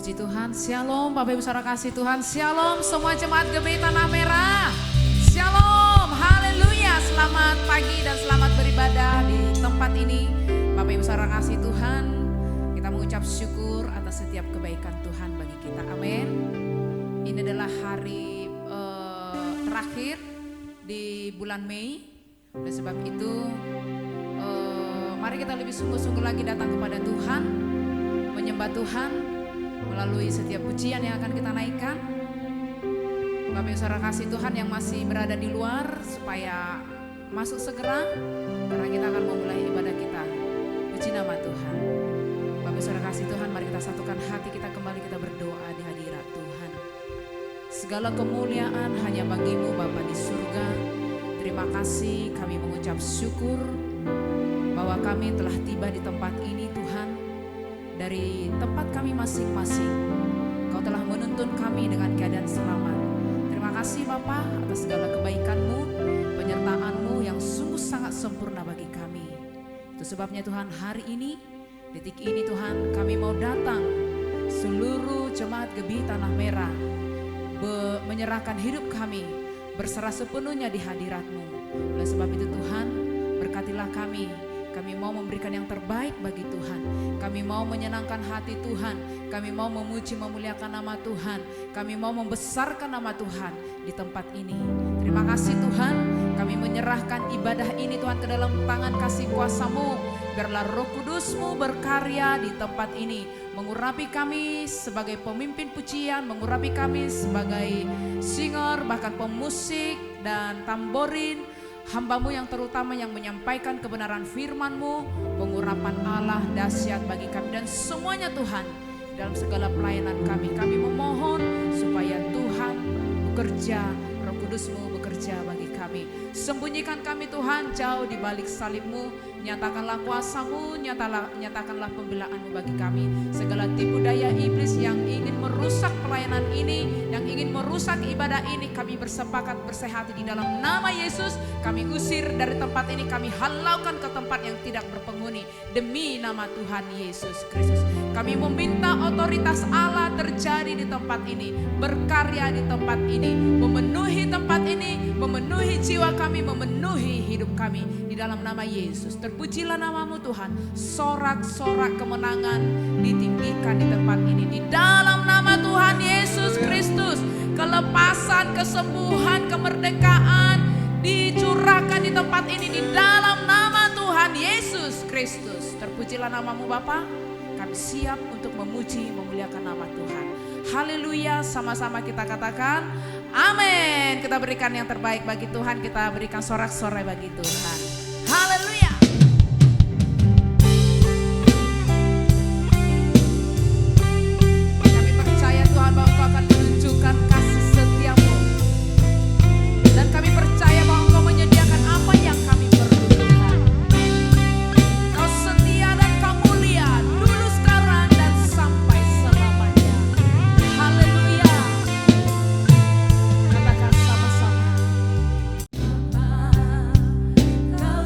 Puji Tuhan, Shalom Bapak Ibu Saudara kasih Tuhan, Shalom semua jemaat GBI Tanah Merah, Shalom, haleluya, selamat pagi dan selamat beribadah di tempat ini. Bapak Ibu Saudara kasih Tuhan, kita mengucap syukur atas setiap kebaikan Tuhan bagi kita, amin. Ini adalah hari terakhir di bulan Mei, oleh sebab itu mari kita lebih sungguh-sungguh lagi datang kepada Tuhan, menyembah Tuhan melalui setiap pujian yang akan kita naikkan. Bapak Ibu Saudara kasih Tuhan yang masih berada di luar supaya masuk segera, karena kita akan memulai ibadah kita. Puji nama Tuhan. Bapak Ibu Saudara kasih Tuhan, mari kita satukan hati kita kembali, kita berdoa di hadirat Tuhan. Segala kemuliaan hanya bagimu Bapa di surga. Terima kasih, kami mengucap syukur bahwa kami telah tiba di tempat ini Tuhan. Dari tempat kami masing-masing, Kau telah menuntun kami dengan keadaan selamat. Terima kasih Bapa atas segala kebaikan-Mu, penyertaan-Mu yang sungguh sangat sempurna bagi kami. Itu sebabnya Tuhan, hari ini, detik ini Tuhan, kami mau datang seluruh jemaat GBI Tanah Merah, menyerahkan hidup kami, berserah sepenuhnya di hadirat-Mu. Oleh sebab itu Tuhan, berkatilah kami. Kami mau memberikan yang terbaik bagi Tuhan. Kami mau menyenangkan hati Tuhan. Kami mau memuji memuliakan nama Tuhan. Kami mau membesarkan nama Tuhan di tempat ini. Terima kasih Tuhan. Kami menyerahkan ibadah ini Tuhan ke dalam tangan kasih kuasa-Mu. Biarlah Roh Kudus-Mu berkarya di tempat ini. Mengurapi kami sebagai pemimpin pujian. Mengurapi kami sebagai singer, bahkan pemusik dan tamborin. Hamba-Mu yang terutama yang menyampaikan kebenaran firman-Mu, pengurapan Allah dahsyat bagi kami dan semuanya Tuhan dalam segala pelayanan kami. Kami memohon supaya Tuhan bekerja, Roh Kudus-Mu bekerja bagi kami. Sembunyikan kami Tuhan jauh di balik salib-Mu, nyatakanlah kuasa-Mu, nyatakanlah pembelaan-Mu bagi kami. Segala tipu daya iblis yang ingin merusak pelayanan ini, yang ingin merusak ibadah ini, kami bersepakat bersehati di dalam nama Yesus. Kami usir dari tempat ini, kami halaukan ke tempat yang tidak berpenghuni demi nama Tuhan Yesus Kristus. Kami meminta otoritas Allah terjadi di tempat ini, berkarya di tempat ini, memenuhi tempat ini, memenuhi jiwa kami, memenuhi hidup kami di dalam nama Yesus. Terpujilah nama-Mu Tuhan. Sorak-sorak kemenangan ditinggikan di tempat ini di dalam nama Tuhan Yesus Kristus. Kelepasan, kesembuhan, kemerdekaan dicurahkan di tempat ini di dalam nama Tuhan Yesus Kristus. Terpujilah nama-Mu Bapa. Kami siap untuk memuji memuliakan nama Tuhan. Haleluya, sama-sama kita katakan amin. Kita berikan yang terbaik bagi Tuhan, kita berikan sorak-sorai bagi Tuhan. Haleluya. Kami percaya Tuhan bahwa Engkau akan menunjukkan kasih setia-Mu. Dan kami percaya bahwa Engkau menyediakan apa yang kami perlu Tuhan. Kau setia dan Kau mulia dulu, sekarang dan sampai selamanya. Haleluya. Katakan sama-sama. Kau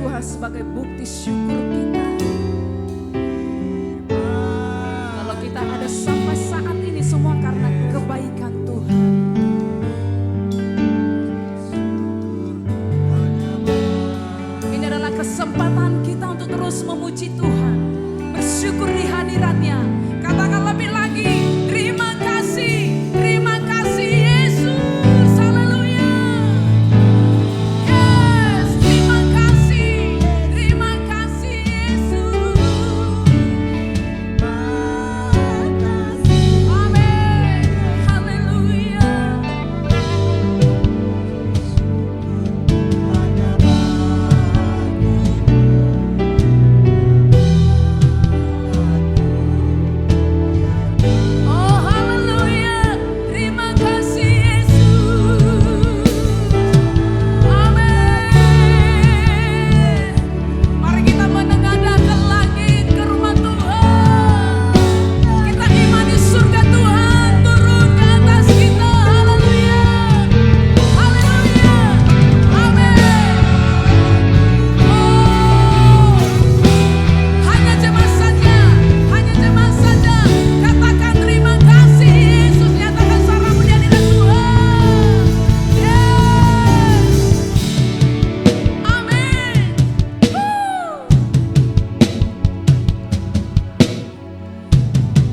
Tuhan sebagai bukti syukur kita. Kalau kita ada sampai saat ini semua karena kebaikan Tuhan. Ini adalah kesempatan kita untuk terus memuji Tuhan, bersyukur di hadirat-Nya. Katakan lebih lagi, terima kasih Yesus, haleluya. Yes, terima kasih Yesus. Amin, haleluya. Oh haleluya, terima kasih Yesus. Amin. Mari kita menengadahkan langit ke rumah Tuhan. Kita imani surga Tuhan turun ke atas kita. Haleluya, haleluya, amin. Oh, hanya jemaat saja, katakan terima kasih Yesus, nyatakan suaramu di hadirat Tuhan. Yes, amin.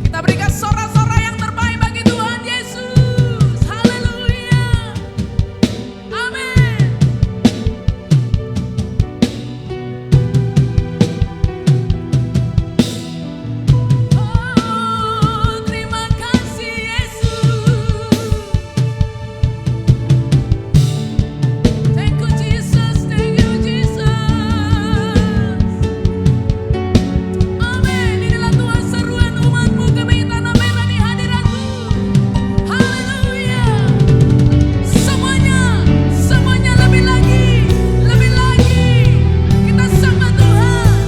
Kita berikan sorak-sorak yang terbaik bagi Tuhan Yesus. Haleluya, amin. Oh, terima kasih Yesus. Thank you Jesus, thank you Jesus. Amin. Inilah Tuhan seruan umat-Mu, kami tanah merah di hadirat-Mu. Haleluya. Semuanya lebih lagi. Kita sembah Tuhan.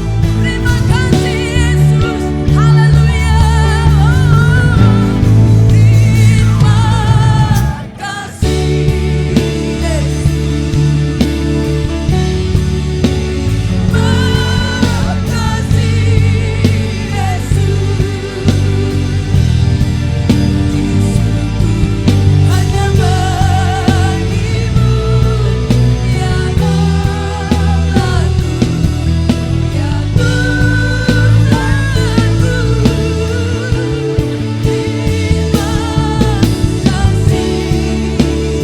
Terima kasih Yesus. Haleluya. Terima kasih Yesus. Hanya bagimu ya Allahku, ya Tuhanku. Terima kasih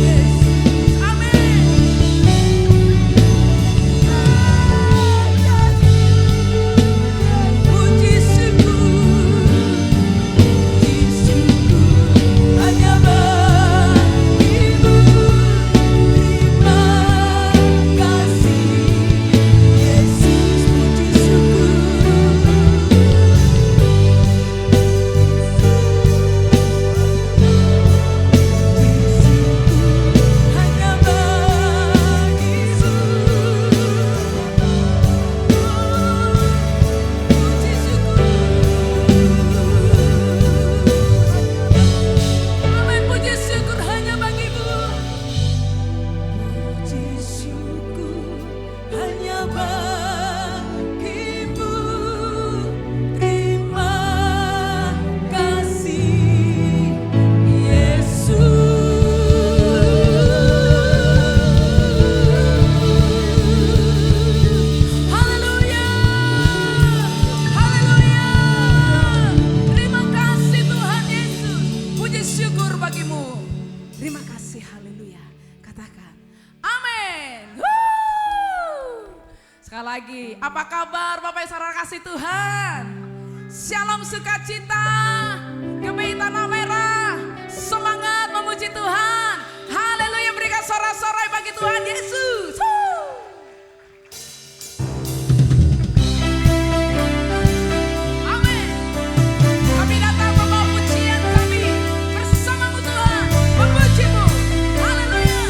Yesus. Amin. Puji syukur hanya bagimu. Terima kasih Yesus. Puji syukur hanya bagimu. Amin, puji syukur hanya bagimu. Puji syukur hanya bagimu. Terima kasih Yesus. Haleluya, haleluya. Terima kasih Tuhan Yesus. Puji syukur bagimu. Terima kasih, haleluya. Katakan, amin. Sekali lagi, apa kabar Bapak Ibu saudara kasih Tuhan? Shalom sukacita, GPI Tanah Merah, semangat memuji Tuhan. Haleluya, berikan sorak-sorai bagi Tuhan Yesus. Amin. Kami datang membawa pujian kami bersamamu Tuhan, memuji-Mu. Haleluya.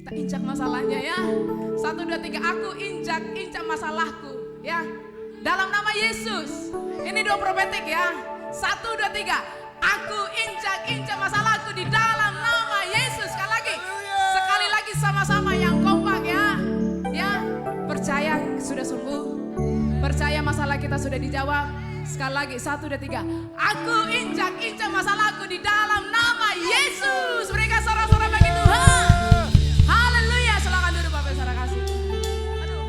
Kita injak masalahnya ya. 1, 2, 3, aku injak masalahku ya. Dalam nama Yesus. Ini doa profetik ya. 1, 2, 3, aku injak masalahku di dalam nama Yesus. Sekali lagi sama-sama yang kompak ya. Ya, percaya sudah sembuh. Percaya masalah kita sudah dijawab. Sekali lagi 1, 2, 3, aku injak masalahku di dalam nama Yesus. Berikan sorak-sorak bagi Tuhan. Haleluya. Silakan duduk Bapak Saudara kasih. Aduh.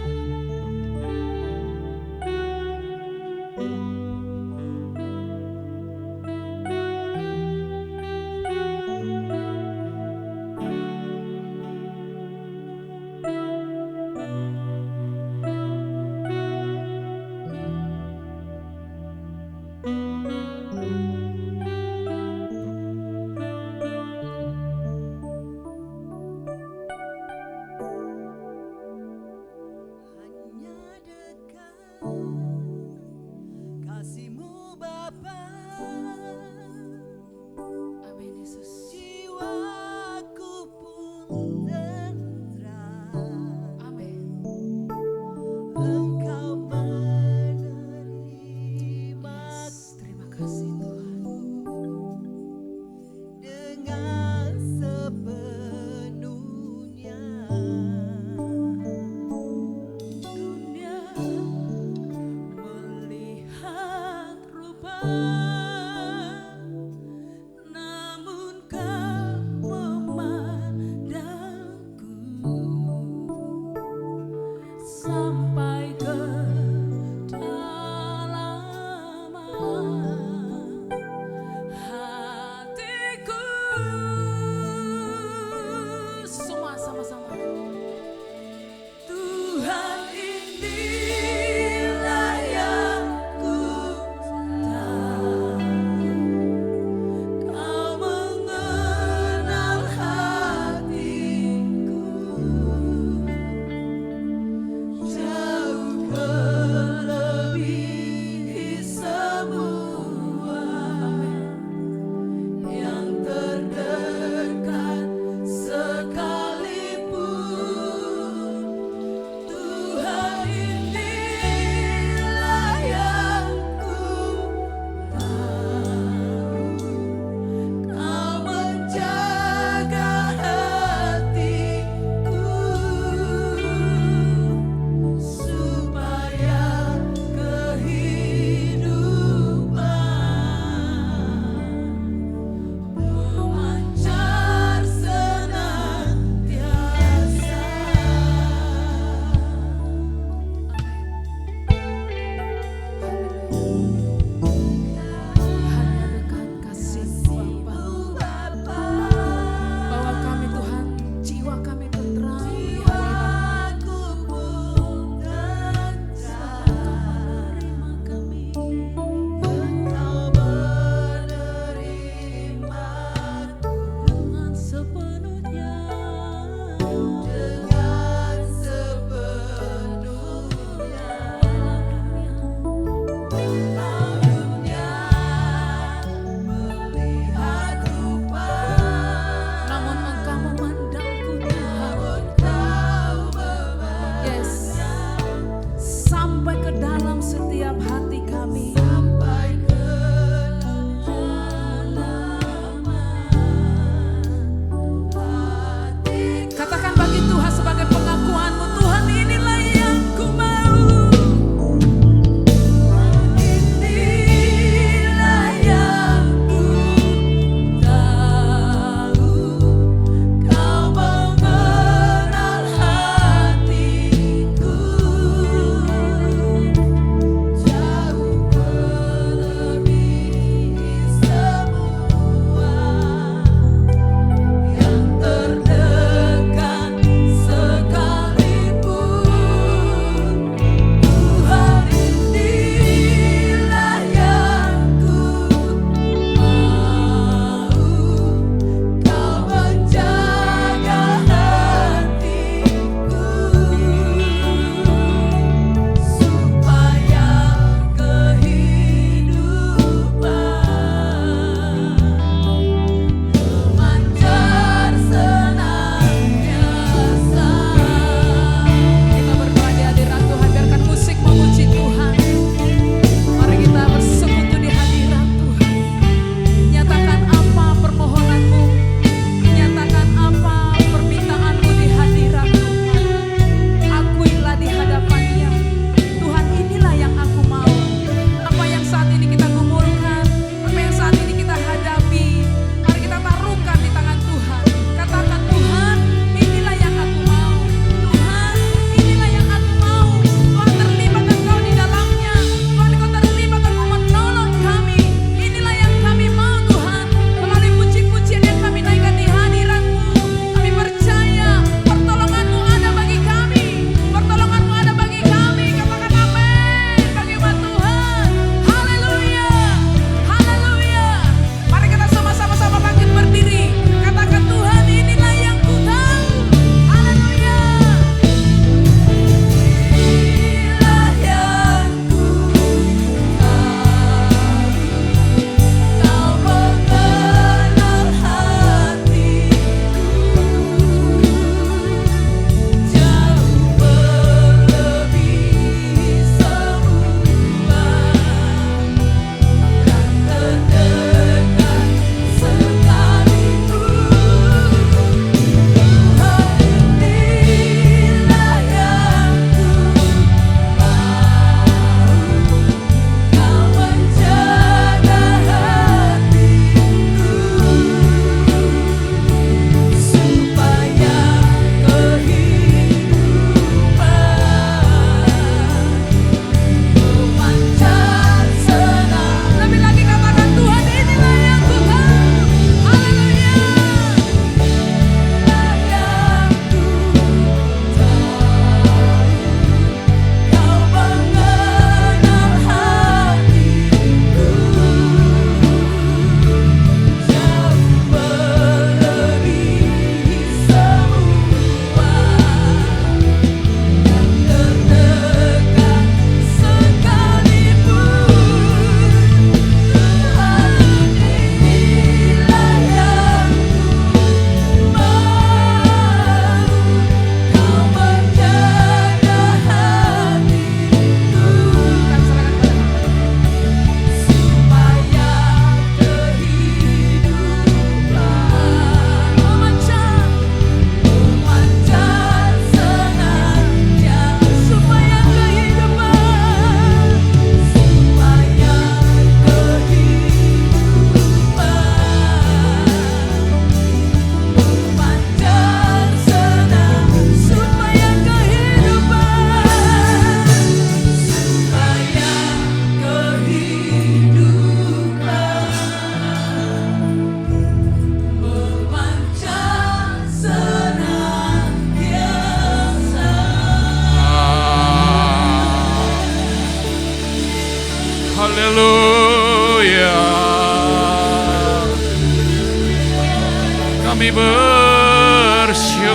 Kami bersyukur,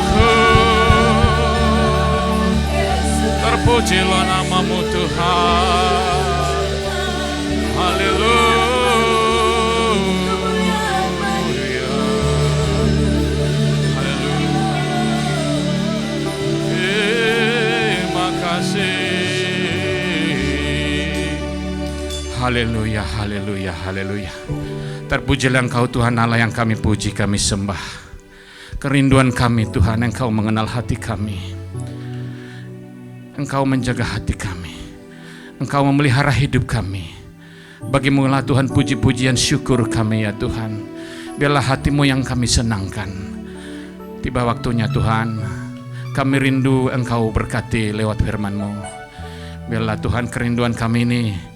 terpujilah nama-Mu Tuhan. Haleluya, haleluya. Terima kasih. Haleluya, haleluya, haleluya. Terpujilah Engkau Tuhan Allah yang kami puji, kami sembah. Kerinduan kami Tuhan, Engkau mengenal hati kami. Engkau menjaga hati kami. Engkau memelihara hidup kami. Bagimu-lah Tuhan puji-pujian syukur kami ya Tuhan. Biarlah hati-Mu yang kami senangkan. Tiba waktunya Tuhan, kami rindu Engkau berkati lewat firman-Mu. Biarlah Tuhan kerinduan kami ini,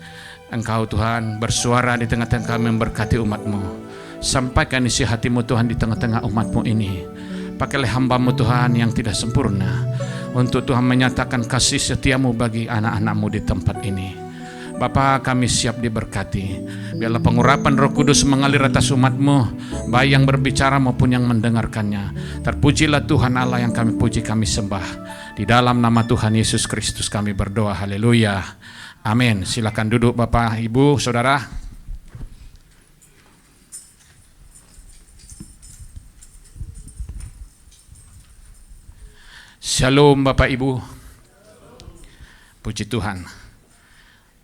Engkau Tuhan bersuara di tengah-tengah kami memberkati umat-Mu. Sampaikan isi hati-Mu Tuhan di tengah-tengah umat-Mu ini. Pakailah hamba-Mu Tuhan yang tidak sempurna untuk Tuhan menyatakan kasih setia-Mu bagi anak-anak-Mu di tempat ini. Bapa, kami siap diberkati. Biarlah pengurapan Roh Kudus mengalir atas umat-Mu, baik yang berbicara maupun yang mendengarkannya. Terpujilah Tuhan Allah yang kami puji, kami sembah. Di dalam nama Tuhan Yesus Kristus kami berdoa. Haleluya. Amin. Silakan duduk Bapak, Ibu, Saudara. Shalom Bapak Ibu. Puji Tuhan.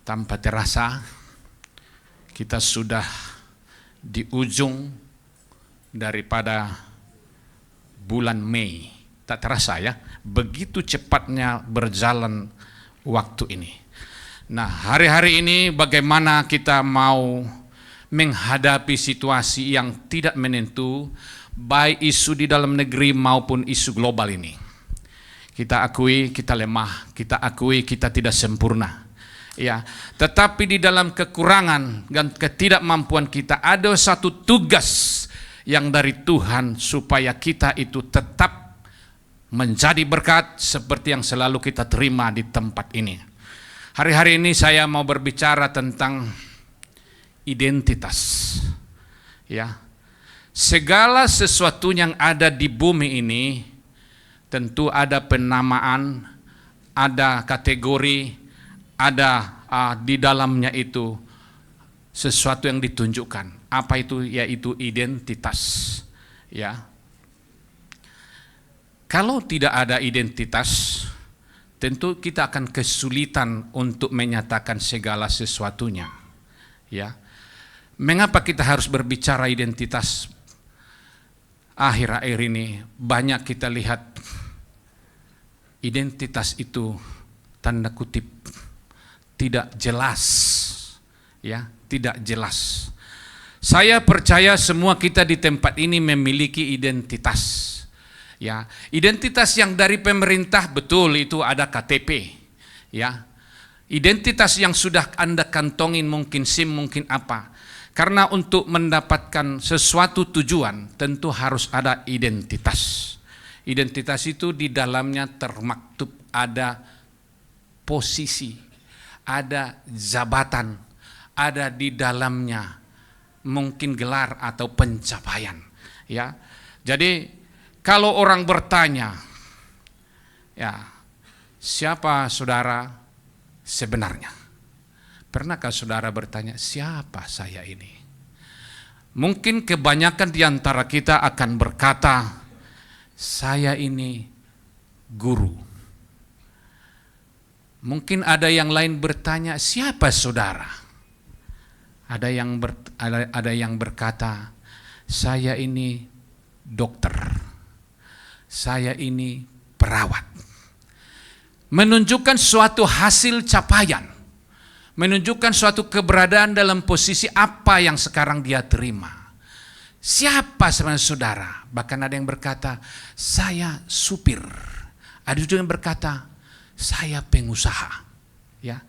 Tanpa terasa kita sudah di ujung daripada bulan Mei. Tak terasa ya, begitu cepatnya berjalan waktu ini. Nah, hari-hari ini bagaimana kita mau menghadapi situasi yang tidak menentu, baik isu di dalam negeri maupun isu global ini. Kita akui kita lemah, kita akui kita tidak sempurna. Ya, tetapi di dalam kekurangan dan ketidakmampuan kita ada satu tugas yang dari Tuhan supaya kita itu tetap menjadi berkat seperti yang selalu kita terima di tempat ini. Hari-hari ini saya mau berbicara tentang identitas. Ya. Segala sesuatu yang ada di bumi ini tentu ada penamaan, ada kategori, ada di dalamnya itu sesuatu yang ditunjukkan. Apa itu? Yaitu identitas. Ya. Kalau tidak ada identitas, tentu kita akan kesulitan untuk menyatakan segala sesuatunya. Ya. Mengapa kita harus berbicara identitas? Akhir-akhir ini banyak kita lihat identitas itu tanda kutip tidak jelas. Ya, tidak jelas. Saya percaya semua kita di tempat ini memiliki identitas. Ya, identitas yang dari pemerintah betul itu ada KTP, ya. Identitas yang sudah Anda kantongin mungkin SIM mungkin apa. Karena untuk mendapatkan sesuatu tujuan tentu harus ada identitas. Identitas itu di dalamnya termaktub ada posisi, ada jabatan, ada di dalamnya mungkin gelar atau pencapaian, ya. Jadi kalau orang bertanya, ya, siapa saudara sebenarnya? Pernahkah saudara bertanya, siapa saya ini? Mungkin kebanyakan di antara kita akan berkata, saya ini guru. Mungkin ada yang lain bertanya, siapa saudara? Ada yang berkata, saya ini dokter. Saya ini perawat. Menunjukkan suatu hasil capaian. Menunjukkan suatu keberadaan dalam posisi apa yang sekarang dia terima. Siapa sebenarnya saudara? Bahkan ada yang berkata, saya supir. Ada juga yang berkata, saya pengusaha. Ya.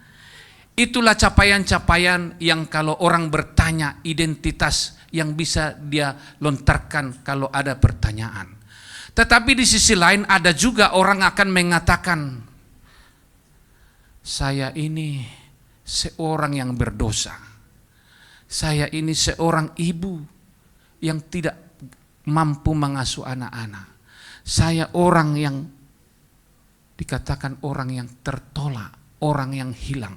Itulah capaian-capaian yang kalau orang bertanya identitas yang bisa dia lontarkan kalau ada pertanyaan. Tetapi di sisi lain ada juga orang akan mengatakan, saya ini seorang yang berdosa. Saya ini seorang ibu yang tidak mampu mengasuh anak-anak. Saya orang yang dikatakan orang yang tertolak, orang yang hilang.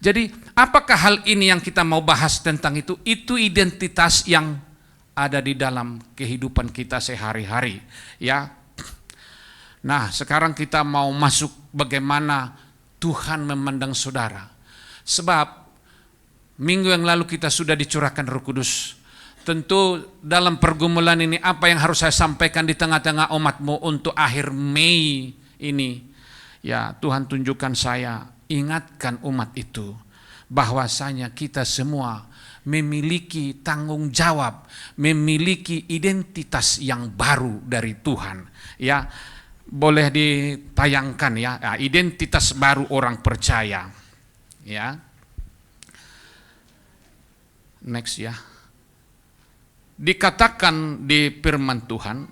Jadi apakah hal ini yang kita mau bahas tentang itu? Itu identitas yang ada di dalam kehidupan kita sehari-hari, ya. Nah, sekarang kita mau masuk bagaimana Tuhan memandang saudara. Sebab minggu yang lalu kita sudah dicurahkan Roh Kudus. Tentu dalam pergumulan ini apa yang harus saya sampaikan di tengah-tengah umatmu untuk akhir Mei ini. Ya, Tuhan tunjukkan saya, ingatkan umat itu bahwasanya kita semua memiliki tanggung jawab, memiliki identitas yang baru dari Tuhan. Ya, boleh ditayangkan ya, identitas baru orang percaya. Ya. Next ya. Dikatakan di firman Tuhan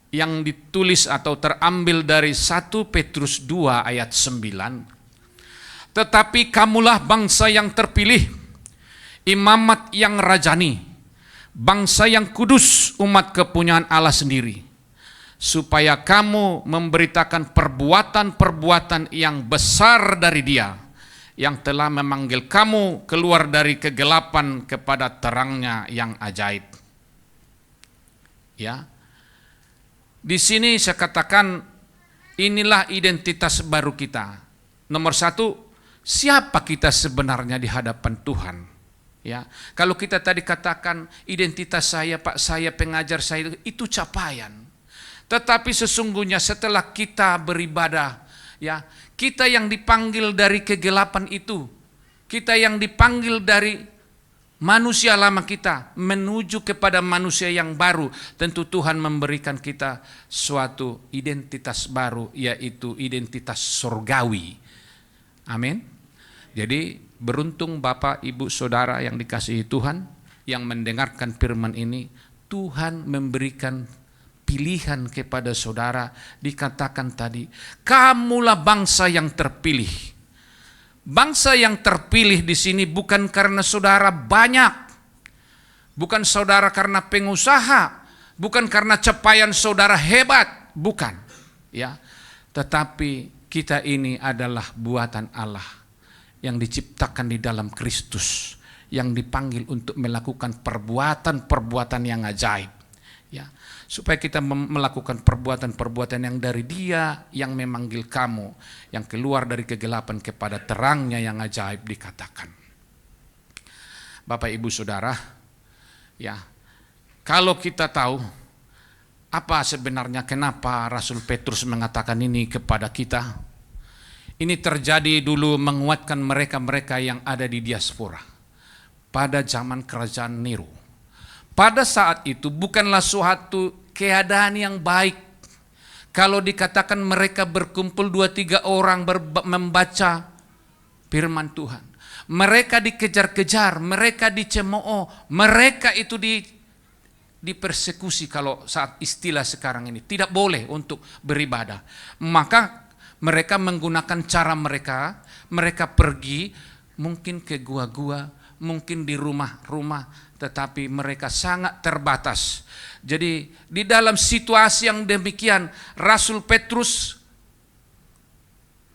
yang ditulis atau terambil dari 1 Petrus 2 ayat 9. Tetapi kamulah bangsa yang terpilih, imamat yang rajani, bangsa yang kudus, umat kepunyaan Allah sendiri, supaya kamu memberitakan perbuatan-perbuatan yang besar dari Dia, yang telah memanggil kamu keluar dari kegelapan kepada terangnya yang ajaib. Ya, di sini saya katakan inilah identitas baru kita. Nomor satu, siapa kita sebenarnya di hadapan Tuhan? Ya, kalau kita tadi katakan identitas saya, Pak, saya pengajar saya, itu capaian. Tetapi sesungguhnya setelah kita beribadah, ya, kita yang dipanggil dari kegelapan itu, kita yang dipanggil dari manusia lama kita menuju kepada manusia yang baru, tentu Tuhan memberikan kita suatu identitas baru, yaitu identitas surgawi. Amin. Jadi beruntung Bapak, Ibu, Saudara yang dikasihi Tuhan, yang mendengarkan firman ini. Tuhan memberikan pilihan kepada saudara. Dikatakan tadi, kamulah bangsa yang terpilih. Bangsa yang terpilih di sini bukan karena saudara banyak, bukan saudara karena pengusaha, bukan karena capaian saudara hebat, bukan, ya. Tetapi kita ini adalah buatan Allah yang diciptakan di dalam Kristus, yang dipanggil untuk melakukan perbuatan-perbuatan yang ajaib, ya. Supaya kita melakukan perbuatan-perbuatan yang dari Dia yang memanggil kamu, yang keluar dari kegelapan kepada terangnya yang ajaib, dikatakan. Bapak, Ibu, Saudara, ya, kalau kita tahu apa sebenarnya kenapa Rasul Petrus mengatakan ini kepada kita, ini terjadi dulu menguatkan mereka-mereka yang ada di diaspora pada zaman kerajaan Nero. Pada saat itu bukanlah suatu keadaan yang baik kalau dikatakan mereka berkumpul 2-3 orang membaca firman Tuhan. Mereka dikejar-kejar, mereka dicemooh, mereka itu dipersekusi kalau saat istilah sekarang ini. Tidak boleh untuk beribadah. Maka mereka menggunakan cara mereka pergi mungkin ke gua-gua, mungkin di rumah-rumah, tetapi mereka sangat terbatas. Jadi di dalam situasi yang demikian, Rasul Petrus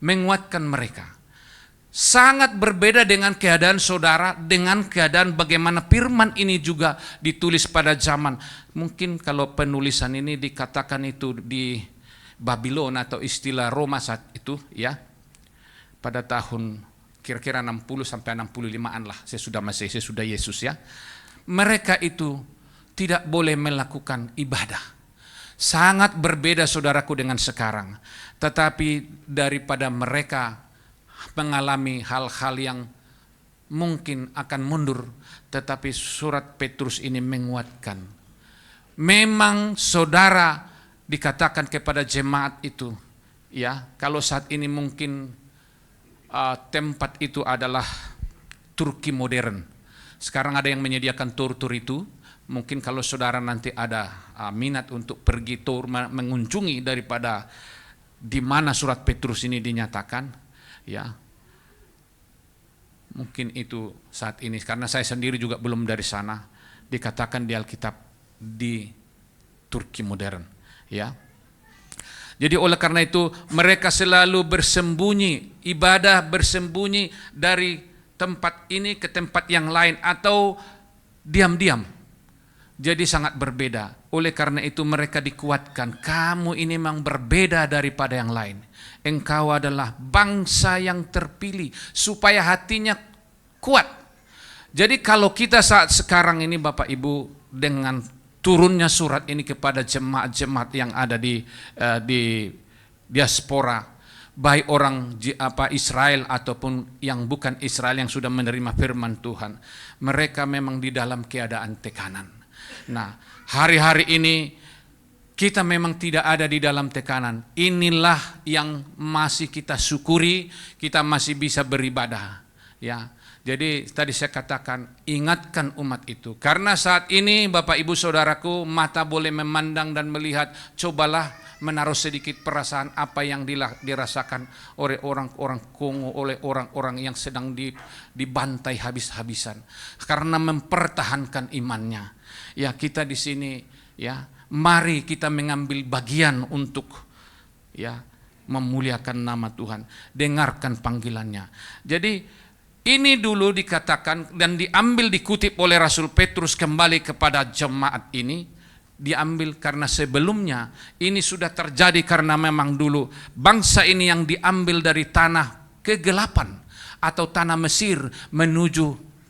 menguatkan mereka. Sangat berbeda dengan keadaan saudara, dengan keadaan bagaimana firman ini juga ditulis pada zaman. Mungkin kalau penulisan ini dikatakan itu di Babylon atau istilah Roma saat itu, ya, pada tahun kira-kira 60 sampai 65-an lah, sesudah Masehi, sesudah Yesus, ya. Mereka itu tidak boleh melakukan ibadah. Sangat berbeda saudaraku dengan sekarang. Tetapi daripada mereka mengalami hal-hal yang mungkin akan mundur, tetapi surat Petrus ini menguatkan. Memang saudara dikatakan kepada jemaat itu, ya, kalau saat ini mungkin tempat itu adalah Turki modern. Sekarang ada yang menyediakan tur-tur itu. Mungkin kalau saudara nanti ada minat untuk pergi tur mengunjungi daripada di mana surat Petrus ini dinyatakan, ya, mungkin itu saat ini. Karena saya sendiri juga belum dari sana. Dikatakan di Alkitab di Turki modern, ya. Jadi oleh karena itu mereka selalu bersembunyi, ibadah bersembunyi dari tempat ini ke tempat yang lain atau diam-diam. Jadi sangat berbeda. Oleh karena itu mereka dikuatkan, kamu ini memang berbeda daripada yang lain. Engkau adalah bangsa yang terpilih, supaya hatinya kuat. Jadi kalau kita saat sekarang ini Bapak Ibu, dengan turunnya surat ini kepada jemaat-jemaat yang ada di diaspora, baik orang Israel ataupun yang bukan Israel yang sudah menerima firman Tuhan, mereka memang di dalam keadaan tekanan. Nah, hari-hari ini kita memang tidak ada di dalam tekanan. Inilah yang masih kita syukuri, kita masih bisa beribadah, ya. Jadi tadi saya katakan, ingatkan umat itu. Karena saat ini Bapak Ibu Saudaraku, mata boleh memandang dan melihat, cobalah menaruh sedikit perasaan apa yang dirasakan oleh orang-orang Kongo, oleh orang-orang yang sedang dibantai habis-habisan karena mempertahankan imannya. Ya, kita di sini, ya, mari kita mengambil bagian untuk, ya, memuliakan nama Tuhan, dengarkan panggilannya. Jadi ini dulu dikatakan dan diambil, dikutip oleh Rasul Petrus kembali kepada jemaat ini, diambil karena sebelumnya ini sudah terjadi, karena memang dulu bangsa ini yang diambil dari tanah kegelapan atau tanah Mesir menuju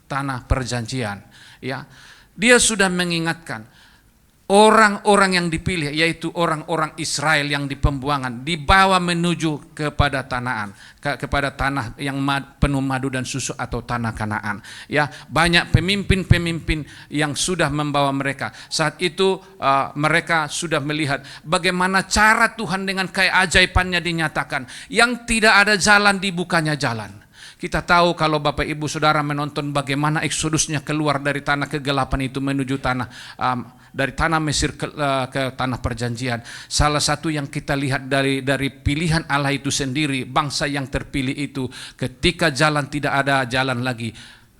tanah perjanjian, ya. Dia sudah mengingatkan orang-orang yang dipilih, yaitu orang-orang Israel yang di pembuangan, dibawa menuju kepada kepada tanah yang penuh madu dan susu atau tanah Kanaan. Ya, banyak pemimpin-pemimpin yang sudah membawa mereka. Saat itu mereka sudah melihat bagaimana cara Tuhan dengan keajaibannya dinyatakan. Yang tidak ada jalan, dibukanya jalan. Kita tahu kalau Bapak Ibu Saudara menonton bagaimana eksodusnya keluar dari tanah kegelapan itu menuju dari tanah Mesir ke tanah perjanjian. Salah satu yang kita lihat dari pilihan Allah itu sendiri, bangsa yang terpilih itu, ketika jalan tidak ada jalan lagi,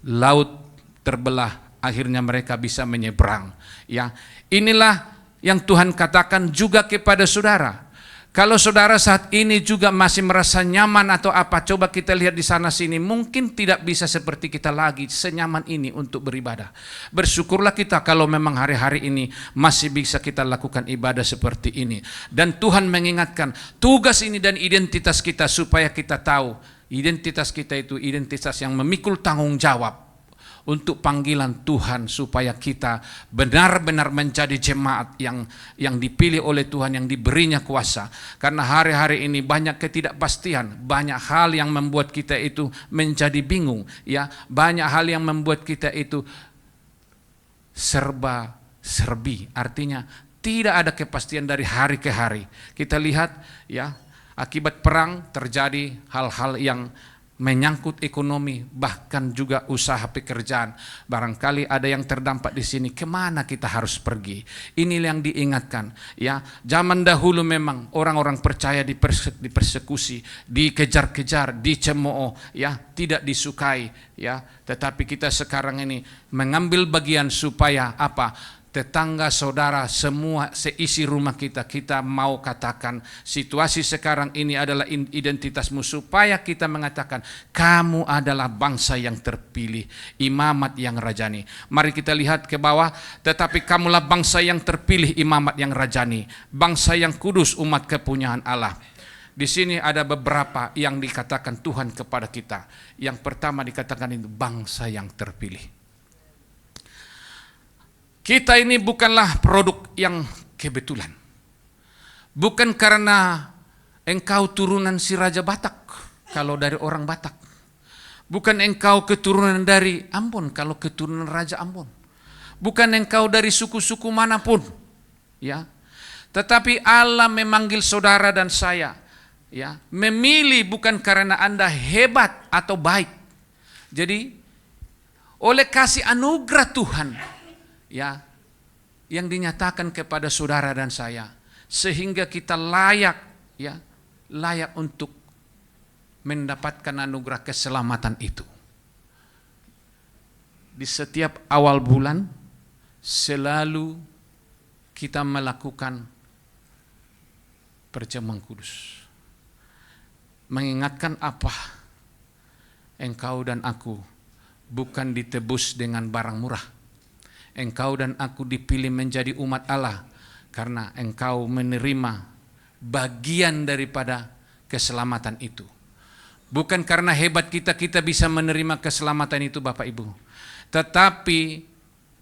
laut terbelah, akhirnya mereka bisa menyeberang. Ya, inilah yang Tuhan katakan juga kepada saudara. Kalau saudara saat ini juga masih merasa nyaman atau apa, coba kita lihat di sana sini, mungkin tidak bisa seperti kita lagi senyaman ini untuk beribadah. Bersyukurlah kita kalau memang hari-hari ini masih bisa kita lakukan ibadah seperti ini. Dan Tuhan mengingatkan tugas ini dan identitas kita, supaya kita tahu identitas kita itu identitas yang memikul tanggung jawab untuk panggilan Tuhan, supaya kita benar-benar menjadi jemaat yang dipilih oleh Tuhan, yang diberinya kuasa. Karena hari-hari ini banyak ketidakpastian, banyak hal yang membuat kita itu menjadi bingung, ya, banyak hal yang membuat kita itu serba-serbi. Artinya tidak ada kepastian dari hari ke hari. Kita lihat, ya, akibat perang terjadi hal-hal yang menyangkut ekonomi, bahkan juga usaha pekerjaan. Barangkali ada yang terdampak di sini. Kemana kita harus pergi? Ini yang diingatkan. Ya, zaman dahulu memang orang-orang percaya dipersekusi, dikejar-kejar, dicemooh, ya, tidak disukai. Ya, tetapi kita sekarang ini mengambil bagian supaya apa? Tetangga, saudara, semua seisi rumah kita mau katakan situasi sekarang ini adalah identitasmu, supaya kita mengatakan kamu adalah bangsa yang terpilih, imamat yang rajani. Mari kita lihat ke bawah, tetapi kamulah bangsa yang terpilih, imamat yang rajani, bangsa yang kudus, umat kepunyaan Allah. Di sini ada beberapa yang dikatakan Tuhan kepada kita. Yang pertama dikatakan itu bangsa yang terpilih. Kita ini bukanlah produk yang kebetulan. Bukan karena engkau turunan si Raja Batak, kalau dari orang Batak. Bukan engkau keturunan dari Ambon, kalau keturunan Raja Ambon. Bukan engkau dari suku-suku manapun, ya. Tetapi Allah memanggil saudara dan saya, ya, memilih bukan karena Anda hebat atau baik. Jadi oleh kasih anugerah Tuhan, ya, yang dinyatakan kepada saudara dan saya, sehingga kita layak, ya, layak untuk mendapatkan anugerah keselamatan itu. Di setiap awal bulan selalu kita melakukan perjamuan kudus. Mengingatkan apa? Engkau dan aku bukan ditebus dengan barang murah. Engkau dan aku dipilih menjadi umat Allah karena engkau menerima bagian daripada keselamatan itu. Bukan karena hebat kita bisa menerima keselamatan itu Bapak Ibu. Tetapi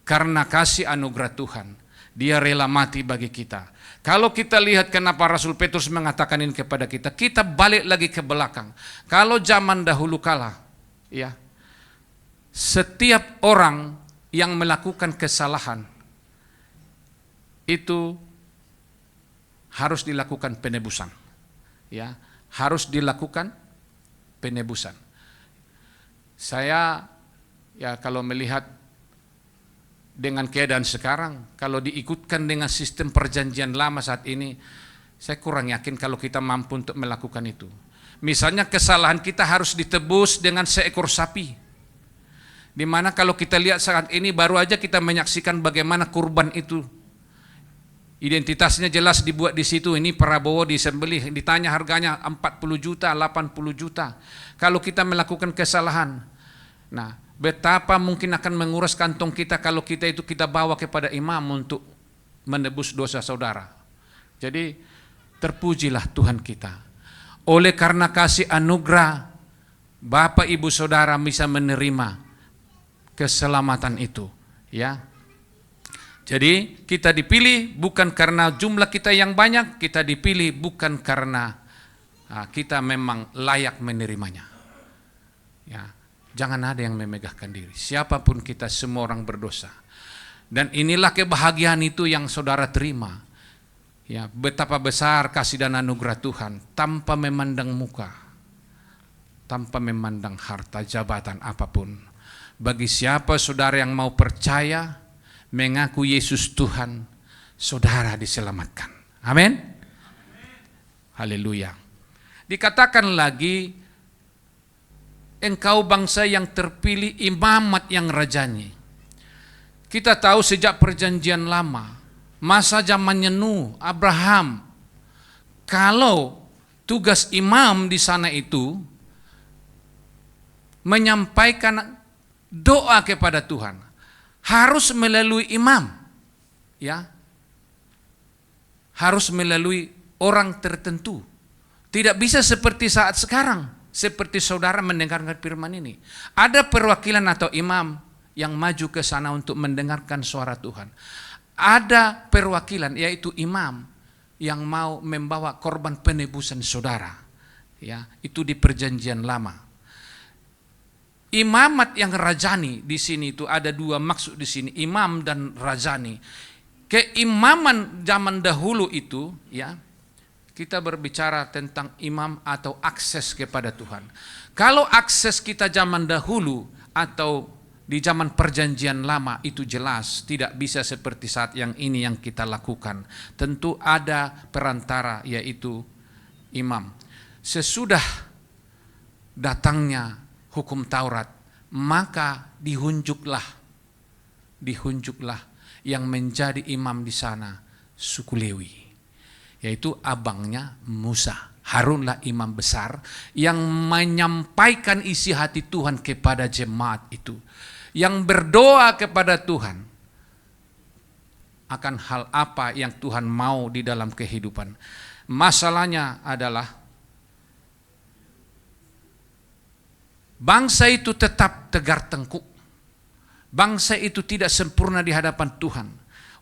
karena kasih anugerah Tuhan, Dia rela mati bagi kita. Kalau kita lihat kenapa Rasul Petrus mengatakan ini kepada kita, kita balik lagi ke belakang. Kalau zaman dahulu kala, ya, setiap orang yang melakukan kesalahan itu harus dilakukan penebusan. Ya, harus dilakukan penebusan. Saya ya kalau melihat dengan keadaan sekarang, kalau diikutkan dengan sistem perjanjian lama saat ini, saya kurang yakin kalau kita mampu untuk melakukan itu. Misalnya kesalahan kita harus ditebus dengan seekor sapi. Dimana kalau kita lihat saat ini baru aja kita menyaksikan bagaimana kurban itu. Identitasnya jelas dibuat di situ, ini Prabowo disembelih, ditanya harganya 40 juta, 80 juta. Kalau kita melakukan kesalahan, nah betapa mungkin akan menguras kantong kita kalau kita bawa kepada imam untuk menebus dosa saudara. Jadi terpujilah Tuhan kita. Oleh karena kasih anugerah, Bapak Ibu Saudara bisa menerima keselamatan itu, ya. Jadi kita dipilih bukan karena jumlah kita yang banyak, kita dipilih bukan karena kita memang layak menerimanya. Ya, jangan ada yang memegahkan diri. Siapapun kita, semua orang berdosa. Dan inilah kebahagiaan itu yang saudara terima. Ya, betapa besar kasih dan anugerah Tuhan tanpa memandang muka, tanpa memandang harta, jabatan apapun. Bagi siapa saudara yang mau percaya, mengaku Yesus Tuhan, saudara diselamatkan. Amin. Haleluya. Dikatakan lagi, engkau bangsa yang terpilih, imamat yang rajani. Kita tahu sejak perjanjian lama, masa zamannya Nuh, Abraham, kalau tugas imam di sana itu menyampaikan doa kepada Tuhan, harus melalui imam, ya, harus melalui orang tertentu. Tidak bisa seperti saat sekarang, seperti saudara mendengarkan firman ini. Ada perwakilan atau imam yang maju ke sana untuk mendengarkan suara Tuhan. Ada perwakilan yaitu imam yang mau membawa korban penebusan saudara. Ya, itu di perjanjian lama. Imamat yang rajani di sini itu ada dua maksud di sini, imam dan rajani. Keimaman zaman dahulu itu, ya, kita berbicara tentang imam atau akses kepada Tuhan. Kalau akses kita zaman dahulu atau di zaman perjanjian lama itu jelas tidak bisa seperti saat yang ini yang kita lakukan. Tentu ada perantara yaitu imam. Sesudah datangnya hukum Taurat, maka dihunjuklah yang menjadi imam di sana suku Lewi, yaitu abangnya Musa. Harunlah imam besar yang menyampaikan isi hati Tuhan kepada jemaat itu, yang berdoa kepada Tuhan akan hal apa yang Tuhan mau di dalam kehidupan. Masalahnya adalah bangsa itu tetap tegar tengkuk. Bangsa itu tidak sempurna di hadapan Tuhan.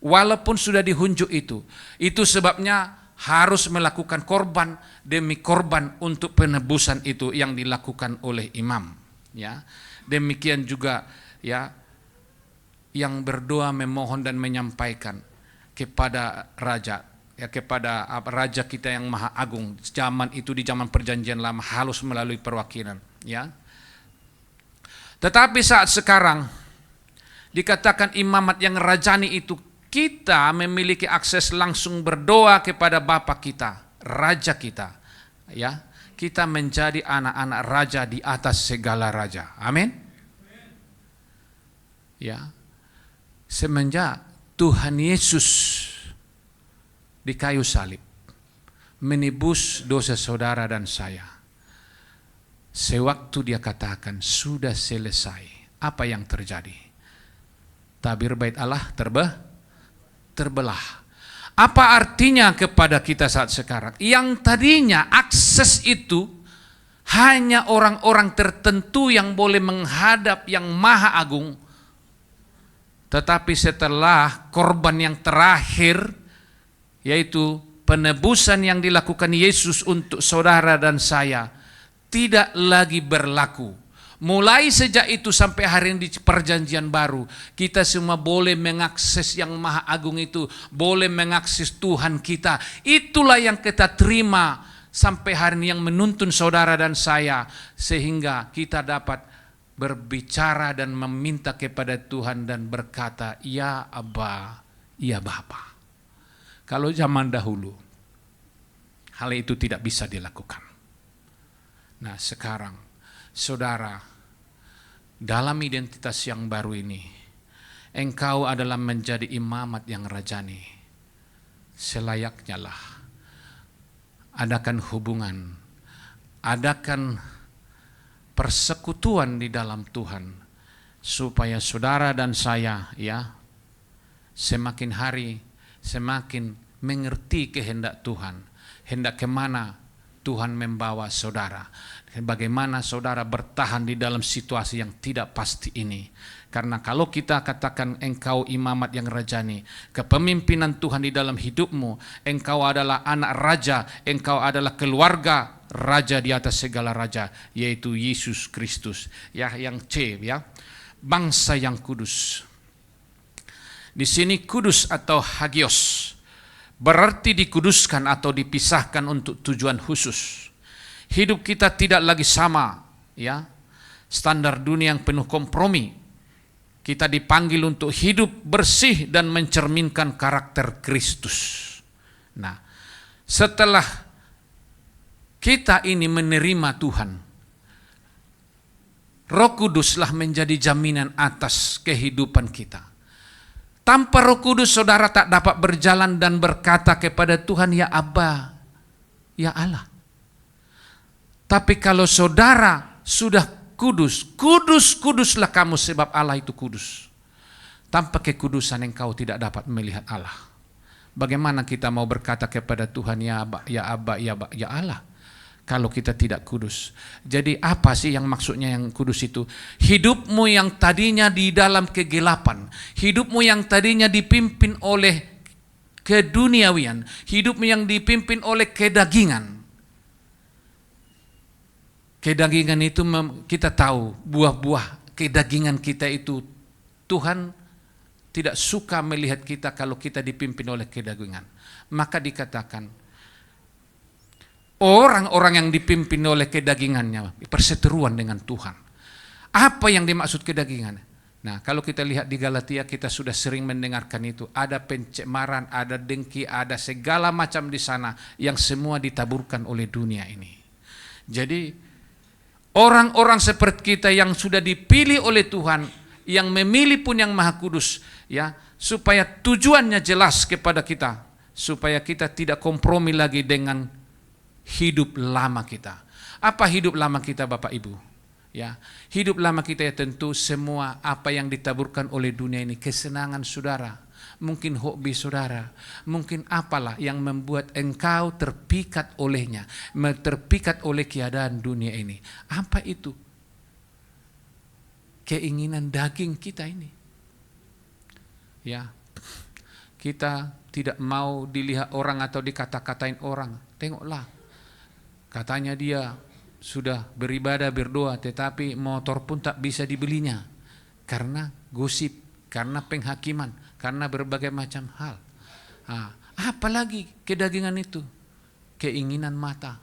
Walaupun sudah dihunjuk itu. Itu sebabnya harus melakukan korban demi korban untuk penebusan itu yang dilakukan oleh imam. Ya, demikian juga ya yang berdoa memohon dan menyampaikan kepada raja, ya, kepada raja kita yang maha agung. Zaman itu di zaman perjanjian lama harus melalui perwakilan. Ya. Tetapi saat sekarang dikatakan imamat yang rajani itu, kita memiliki akses langsung berdoa kepada Bapa kita, Raja kita. Ya, kita menjadi anak-anak raja di atas segala raja. Amin. Ya. Semenjak Tuhan Yesus di kayu salib, menebus dosa saudara dan saya. Sewaktu dia katakan sudah selesai, apa yang terjadi? Tabir bait Allah terbelah. Apa artinya kepada kita saat sekarang? Yang tadinya akses itu hanya orang-orang tertentu yang boleh menghadap yang Maha Agung. Tetapi setelah korban yang terakhir, yaitu penebusan yang dilakukan Yesus untuk saudara dan saya, tidak lagi berlaku. Mulai sejak itu sampai hari ini di perjanjian baru, kita semua boleh mengakses yang Maha Agung itu, boleh mengakses Tuhan kita. Itulah yang kita terima sampai hari ini, yang menuntun saudara dan saya, sehingga kita dapat berbicara dan meminta kepada Tuhan dan berkata, ya Abba, ya Bapa. Kalau zaman dahulu hal itu tidak bisa dilakukan. Nah sekarang saudara, dalam identitas yang baru ini, engkau adalah menjadi imamat yang rajani. Selayaknya lah adakan hubungan, adakan persekutuan di dalam Tuhan, supaya saudara dan saya semakin hari semakin mengerti kehendak Tuhan, hendak kemana Tuhan membawa saudara, bagaimana saudara bertahan di dalam situasi yang tidak pasti ini. Karena kalau kita katakan engkau imamat yang rajani, kepemimpinan Tuhan di dalam hidupmu, engkau adalah anak raja, engkau adalah keluarga raja di atas segala raja, yaitu Yesus Kristus. Yang C, bangsa yang kudus. Di sini kudus atau hagios berarti dikuduskan atau dipisahkan untuk tujuan khusus. Hidup kita tidak lagi sama, standar dunia yang penuh kompromi. Kita dipanggil untuk hidup bersih dan mencerminkan karakter Kristus. Nah, setelah kita ini menerima Tuhan, Roh Kuduslah menjadi jaminan atas kehidupan kita. Tanpa Roh Kudus saudara tak dapat berjalan dan berkata kepada Tuhan, ya Abba, ya Allah. Tapi kalau saudara sudah kudus, kuduslah kamu sebab Allah itu kudus. Tanpa kekudusan engkau tidak dapat melihat Allah. Bagaimana kita mau berkata kepada Tuhan, ya Abba, ya Abba, ya Allah, kalau kita tidak kudus? Jadi apa sih yang maksudnya yang kudus itu? Hidupmu yang tadinya di dalam kegelapan, hidupmu yang tadinya dipimpin oleh keduniawian, hidupmu yang dipimpin oleh kedagingan. Kedagingan itu kita tahu, buah-buah kedagingan kita itu, Tuhan tidak suka melihat kita kalau kita dipimpin oleh kedagingan. Maka dikatakan, orang-orang yang dipimpin oleh kedagingannya perseteruan dengan Tuhan. Apa yang dimaksud kedagingan? Nah, kalau kita lihat di Galatia, kita sudah sering mendengarkan itu. Ada pencemaran, ada dengki, ada segala macam di sana yang semua ditaburkan oleh dunia ini. Jadi orang-orang seperti kita yang sudah dipilih oleh Tuhan, yang memilih pun yang Maha Kudus, supaya tujuannya jelas kepada kita, supaya kita tidak kompromi lagi dengan hidup lama kita. Apa hidup lama kita, Bapak Ibu? Hidup lama kita tentu semua apa yang ditaburkan oleh dunia ini, kesenangan saudara, mungkin hobi saudara, mungkin apalah yang membuat engkau terpikat olehnya, terpikat oleh keadaan dunia ini. Apa itu? Keinginan daging kita ini. Kita tidak mau dilihat orang atau dikata-katain orang. Tengoklah, katanya dia sudah beribadah, berdoa, tetapi motor pun tak bisa dibelinya. Karena gosip, karena penghakiman, karena berbagai macam hal. Apalagi kedagingan itu? Keinginan mata.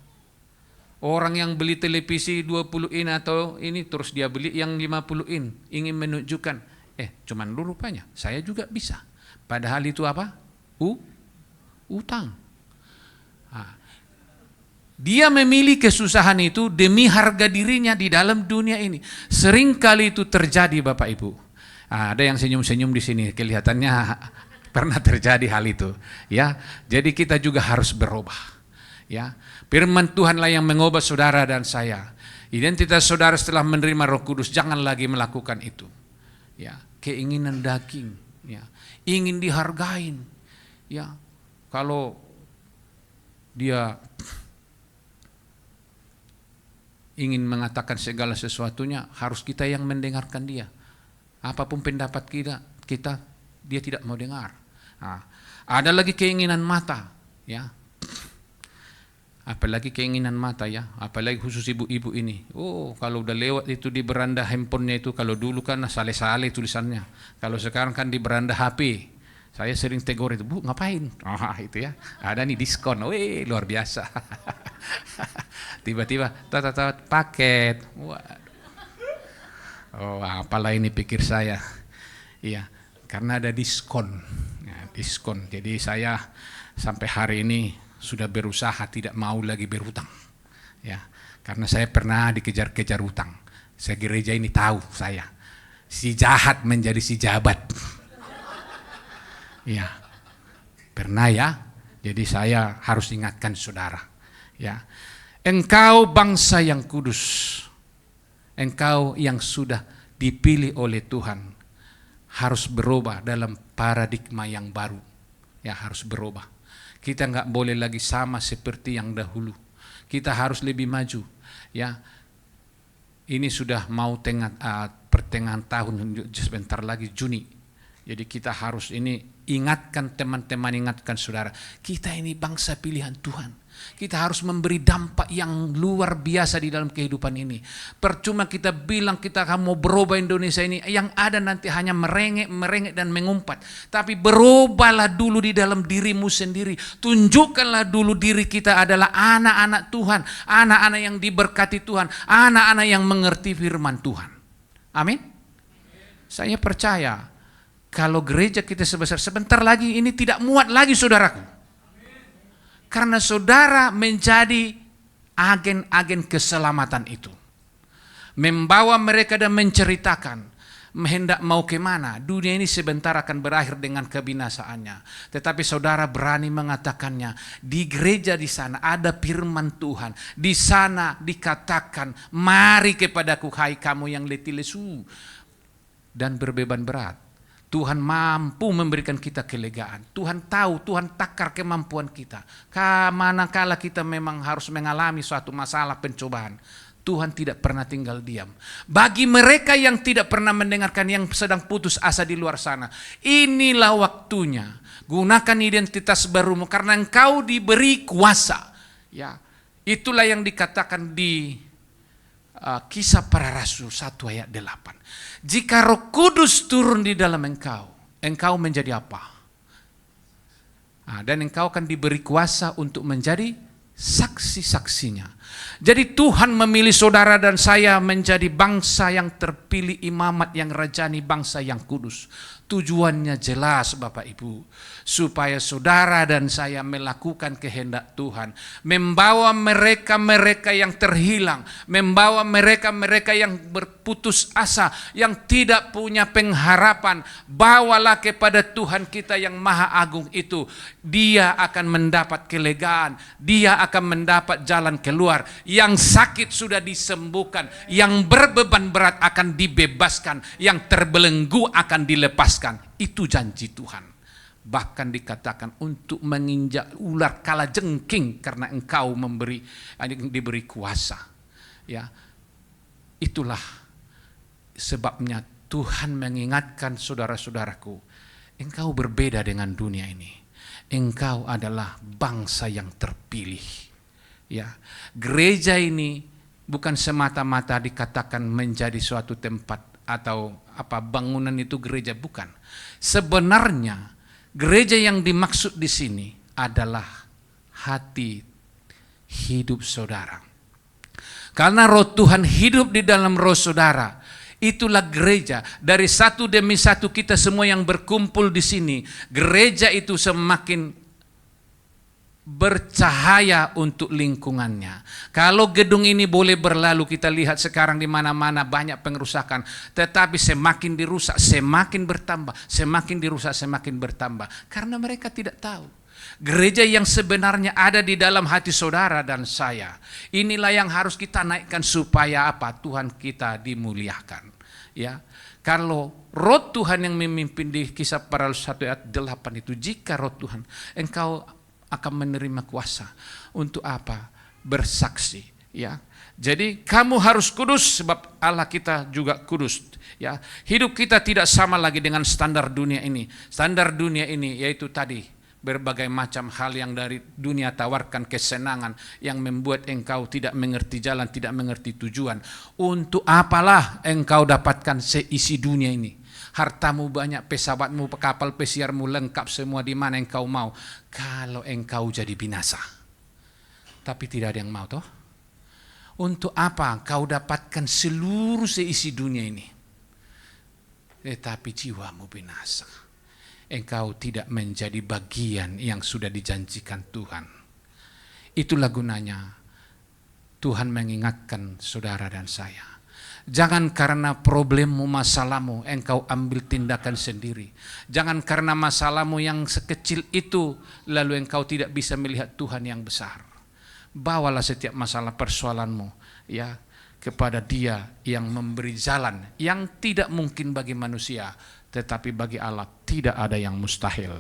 Orang yang beli televisi 20 in atau ini, terus dia beli yang 50 in. Ingin menunjukkan, cuman lu rupanya, saya juga bisa. Padahal itu apa? Utang. Dia memilih kesusahan itu demi harga dirinya di dalam dunia ini. Seringkali itu terjadi, Bapak Ibu. Ada yang senyum-senyum di sini, kelihatannya Pernah terjadi hal itu, ya. Jadi kita juga harus berubah, ya. Firman Tuhanlah yang mengubah saudara dan saya. Identitas saudara setelah menerima Roh Kudus, jangan lagi melakukan itu, ya. Keinginan daging, ya. Ingin dihargain, ya. Kalau dia ingin mengatakan segala sesuatunya, harus kita yang mendengarkan dia. Apapun pendapat kita dia tidak mau dengar. Nah, ada lagi keinginan mata, ya. Apalagi keinginan mata, ya. Apalagi khusus ibu-ibu ini. Oh, kalau udah lewat itu di beranda handphonenya itu, kalau dulu kan sale-sale tulisannya. Kalau sekarang kan di beranda HP. Saya sering tegur itu, Bu, ngapain? Oh, itu ya. Ada nih diskon. Wih, luar biasa. Tiba-tiba paket. Waduh. Oh, apalah ini pikir saya. Iya, karena ada diskon. Diskon. Jadi saya sampai hari ini sudah berusaha tidak mau lagi berhutang, ya, karena saya pernah dikejar-kejar hutang. Saya gereja ini tahu saya si jahat menjadi si jabat, ya, pernah ya. Jadi saya harus ingatkan saudara, ya, engkau bangsa yang kudus, engkau yang sudah dipilih oleh Tuhan, harus berubah dalam paradigma yang baru, ya, harus berubah. Kita nggak boleh lagi sama seperti yang dahulu. Kita harus lebih maju, ya. Ini sudah mau pertengahan tahun, sebentar lagi Juni. Jadi kita harus ini ingatkan teman-teman, ingatkan saudara, kita ini bangsa pilihan Tuhan. Kita harus memberi dampak yang luar biasa di dalam kehidupan ini. Percuma kita bilang kita akan mau berubah Indonesia ini, yang ada nanti hanya merengek dan mengumpat. Tapi berubahlah dulu di dalam dirimu sendiri. Tunjukkanlah dulu diri kita adalah anak-anak Tuhan, anak-anak yang diberkati Tuhan, anak-anak yang mengerti firman Tuhan. Amin. Saya percaya kalau gereja kita sebesar, sebentar lagi ini tidak muat lagi, saudaraku. Karena saudara menjadi agen-agen keselamatan itu. Membawa mereka dan menceritakan, hendak mau kemana. Dunia ini sebentar akan berakhir dengan kebinasaannya. Tetapi saudara berani mengatakannya. Di gereja di sana ada firman Tuhan. Di sana dikatakan, mari kepadaku hai kamu yang letih lesu dan berbeban berat. Tuhan mampu memberikan kita kelegaan. Tuhan tahu, Tuhan takar kemampuan kita. Manakala kita memang harus mengalami suatu masalah pencobaan, Tuhan tidak pernah tinggal diam. Bagi mereka yang tidak pernah mendengarkan, yang sedang putus asa di luar sana, inilah waktunya. Gunakan identitas barumu karena engkau diberi kuasa. Ya, itulah yang dikatakan di Kisah Para Rasul 1 ayat 8. Jika Roh Kudus turun di dalam engkau, engkau menjadi apa? Dan engkau akan diberi kuasa untuk menjadi saksi-saksinya. Jadi Tuhan memilih saudara dan saya menjadi bangsa yang terpilih, imamat yang rajani, bangsa yang kudus. Tujuannya jelas Bapak Ibu, supaya saudara dan saya melakukan kehendak Tuhan, membawa mereka-mereka yang terhilang, membawa mereka-mereka yang berputus asa, yang tidak punya pengharapan, bawalah kepada Tuhan kita yang Maha Agung itu. Dia akan mendapat kelegaan, dia akan mendapat jalan keluar. Yang sakit sudah disembuhkan, yang berbeban berat akan dibebaskan, yang terbelenggu akan dilepaskan. Itu janji Tuhan. Bahkan dikatakan untuk menginjak ular kala jengking karena engkau diberi kuasa. Ya, itulah sebabnya Tuhan mengingatkan saudara-saudaraku, engkau berbeda dengan dunia ini. Engkau adalah bangsa yang terpilih. Ya, gereja ini bukan semata-mata dikatakan menjadi suatu tempat atau bangunan itu gereja, bukan. Sebenarnya gereja yang dimaksud di sini adalah hati hidup saudara. Karena roh Tuhan hidup di dalam roh saudara, itulah gereja. Dari satu demi satu kita semua yang berkumpul di sini, gereja itu semakin bercahaya untuk lingkungannya. Kalau gedung ini boleh berlalu, kita lihat sekarang di mana-mana banyak pengerusakan, tetapi semakin dirusak semakin bertambah, semakin dirusak semakin bertambah, karena mereka tidak tahu gereja yang sebenarnya ada di dalam hati saudara dan saya. Inilah yang harus kita naikkan supaya apa? Tuhan kita dimuliakan. Ya, kalau roh Tuhan yang memimpin di Kisah Para Rasul 1 ayat 8 itu, jika roh Tuhan, engkau akan menerima kuasa untuk apa? Bersaksi. Ya, jadi kamu harus kudus sebab Allah kita juga kudus. Ya, hidup kita tidak sama lagi dengan standar dunia ini. Standar dunia ini yaitu tadi berbagai macam hal yang dari dunia tawarkan, kesenangan yang membuat engkau tidak mengerti jalan, tidak mengerti tujuan. Untuk apalah engkau dapatkan seisi dunia ini? Hartamu banyak, pesawatmu, kapal pesiarmu lengkap semua, di mana engkau mau. Kalau engkau jadi binasa, tapi tidak ada yang mau toh. Untuk apa kau dapatkan seluruh seisi dunia ini, tetapi jiwamu binasa? Engkau tidak menjadi bagian yang sudah dijanjikan Tuhan. Itulah gunanya Tuhan mengingatkan saudara dan saya. Jangan karena problemmu, masalahmu, engkau ambil tindakan sendiri. Jangan karena masalahmu yang sekecil itu, lalu engkau tidak bisa melihat Tuhan yang besar. Bawalah setiap masalah persoalanmu ya kepada Dia yang memberi jalan yang tidak mungkin bagi manusia, tetapi bagi Allah tidak ada yang mustahil.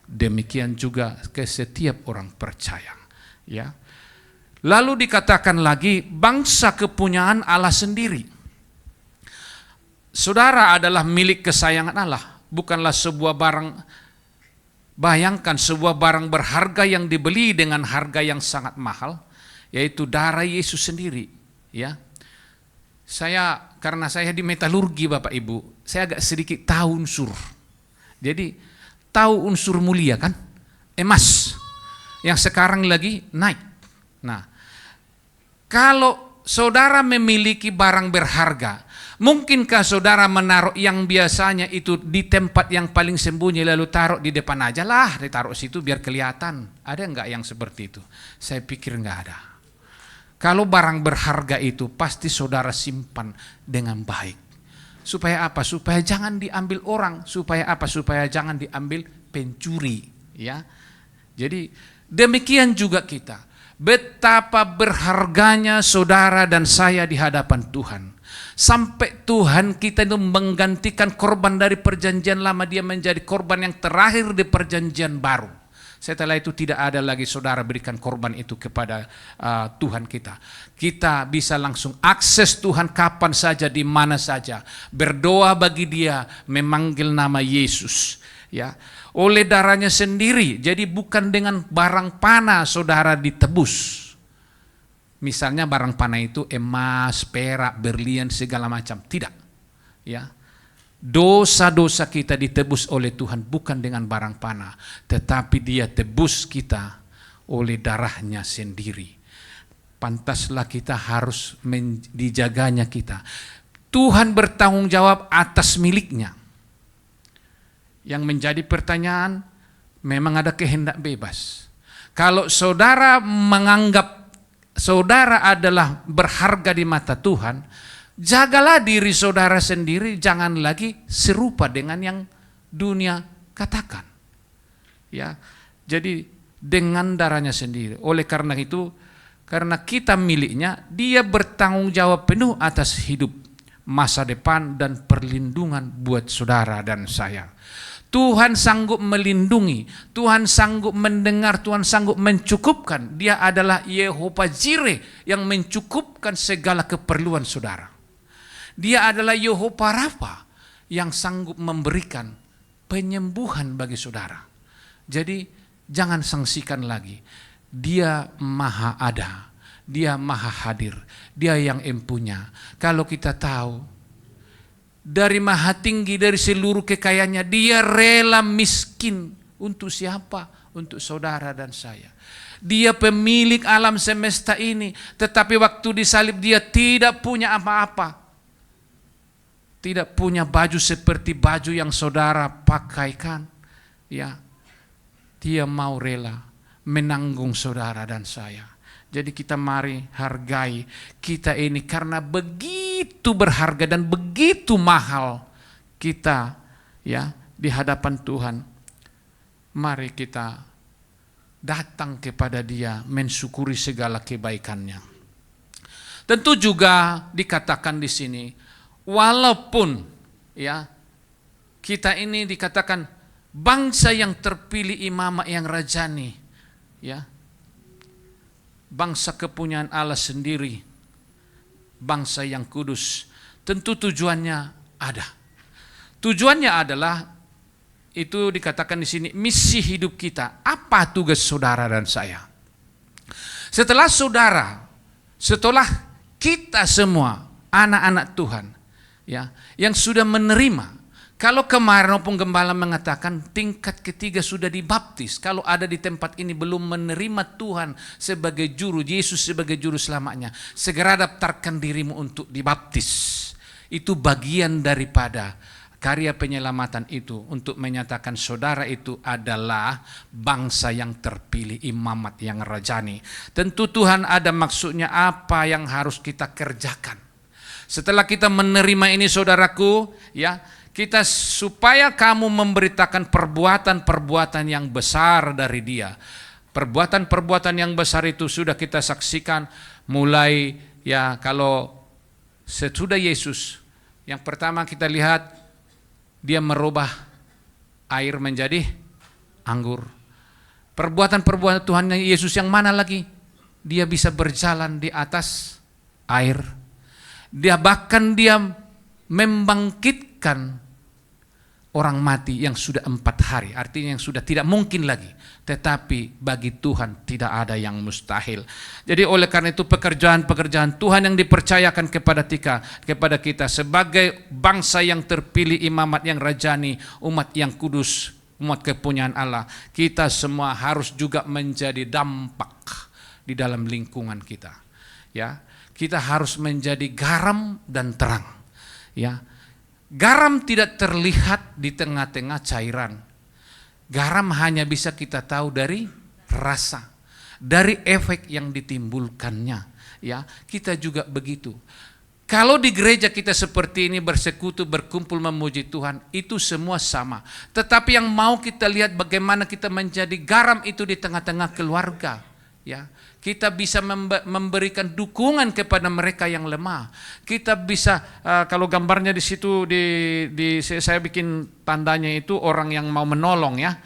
Demikian juga ke setiap orang percaya. Ya. Lalu dikatakan lagi, bangsa kepunyaan Allah sendiri. Saudara adalah milik kesayangan Allah, bukanlah sebuah barang. Bayangkan sebuah barang berharga yang dibeli dengan harga yang sangat mahal, yaitu darah Yesus sendiri. Ya, karena saya di metalurgi Bapak Ibu, saya agak sedikit tahu unsur. Jadi tahu unsur mulia kan, emas yang sekarang lagi naik. Nah, kalau saudara memiliki barang berharga, mungkinkah saudara menaruh yang biasanya itu di tempat yang paling sembunyi lalu taruh di depan aja lah, ditaruh situ biar kelihatan? Ada enggak yang seperti itu? Saya pikir enggak ada. Kalau barang berharga itu pasti saudara simpan dengan baik. Supaya apa? Supaya jangan diambil orang. Supaya apa? Supaya jangan diambil pencuri. Ya. Jadi demikian juga kita. Betapa berharganya saudara dan saya di hadapan Tuhan. Sampai Tuhan kita itu menggantikan korban dari perjanjian lama, Dia menjadi korban yang terakhir di perjanjian baru. Setelah itu tidak ada lagi saudara berikan korban itu kepada Tuhan kita. Kita bisa langsung akses Tuhan kapan saja, di mana saja. Berdoa bagi Dia, memanggil nama Yesus. Ya, oleh darahnya sendiri. Jadi bukan dengan barang panah saudara ditebus. Misalnya barang panah itu emas, perak, berlian, segala macam. Tidak. Ya. Dosa-dosa kita ditebus oleh Tuhan bukan dengan barang panah, tetapi Dia tebus kita oleh darahnya sendiri. Pantaslah kita harus dijaganya kita. Tuhan bertanggung jawab atas miliknya. Yang menjadi pertanyaan, memang ada kehendak bebas. Kalau saudara menganggap saudara adalah berharga di mata Tuhan, jagalah diri saudara sendiri, jangan lagi serupa dengan yang dunia katakan. Ya, jadi dengan darahnya sendiri. Oleh karena itu, karena kita miliknya, Dia bertanggung jawab penuh atas hidup, masa depan, dan perlindungan buat saudara dan saya. Tuhan sanggup melindungi, Tuhan sanggup mendengar, Tuhan sanggup mencukupkan. Dia adalah Yehova Jireh yang mencukupkan segala keperluan saudara. Dia adalah Yehova Rafa yang sanggup memberikan penyembuhan bagi saudara. Jadi jangan sangsikan lagi. Dia maha ada, Dia maha hadir, Dia yang empunya. Kalau kita tahu dari maha tinggi, dari seluruh kekayaannya, Dia rela miskin. Untuk siapa? Untuk saudara dan saya. Dia pemilik alam semesta ini, tetapi waktu disalib Dia tidak punya apa-apa. Tidak punya baju seperti baju yang saudara pakaikan. Ya, Dia mau rela menanggung saudara dan saya. Jadi kita mari hargai kita ini karena begitu berharga dan begitu mahal kita ya di hadapan Tuhan. Mari kita datang kepada Dia mensyukuri segala kebaikannya. Tentu juga dikatakan di sini, walaupun ya kita ini dikatakan bangsa yang terpilih, imamat yang rajani, ya, bangsa kepunyaan Allah sendiri, bangsa yang kudus. Tentu tujuannya ada. Tujuannya adalah itu dikatakan di sini misi hidup kita. Apa tugas saudara dan saya? Setelah kita semua anak-anak Tuhan, ya, yang sudah menerima. Kalau kemarin penggembala mengatakan tingkat ketiga sudah dibaptis. Kalau ada di tempat ini belum menerima Tuhan sebagai juru, Yesus sebagai juru selamatnya, segera daftarkan dirimu untuk dibaptis. Itu bagian daripada karya penyelamatan itu untuk menyatakan saudara itu adalah bangsa yang terpilih, imamat yang rajani. Tentu Tuhan ada maksudnya apa yang harus kita kerjakan. Setelah kita menerima ini saudaraku, ya, kita supaya kamu memberitakan perbuatan-perbuatan yang besar dari Dia. Perbuatan-perbuatan yang besar itu sudah kita saksikan mulai ya kalau sesudah Yesus. Yang pertama kita lihat Dia merubah air menjadi anggur. Perbuatan-perbuatan Tuhan Yesus yang mana lagi? Dia bisa berjalan di atas air. Dia membangkitkan orang mati yang sudah 4 hari. Artinya yang sudah tidak mungkin lagi. Tetapi bagi Tuhan tidak ada yang mustahil. Jadi oleh karena itu pekerjaan-pekerjaan Tuhan yang dipercayakan kepada kita sebagai bangsa yang terpilih, imamat yang rajani, umat yang kudus, umat kepunyaan Allah. Kita semua harus juga menjadi dampak di dalam lingkungan kita. Ya, kita harus menjadi garam dan terang. Ya, garam tidak terlihat di tengah-tengah cairan. Garam hanya bisa kita tahu dari rasa, dari efek yang ditimbulkannya. Ya, kita juga begitu. Kalau di gereja kita seperti ini bersekutu, berkumpul memuji Tuhan, itu semua sama. Tetapi yang mau kita lihat bagaimana kita menjadi garam itu di tengah-tengah keluarga. Ya, kita bisa memberikan dukungan kepada mereka yang lemah. Kita bisa kalau gambarnya di situ saya bikin tandanya itu orang yang mau menolong ya.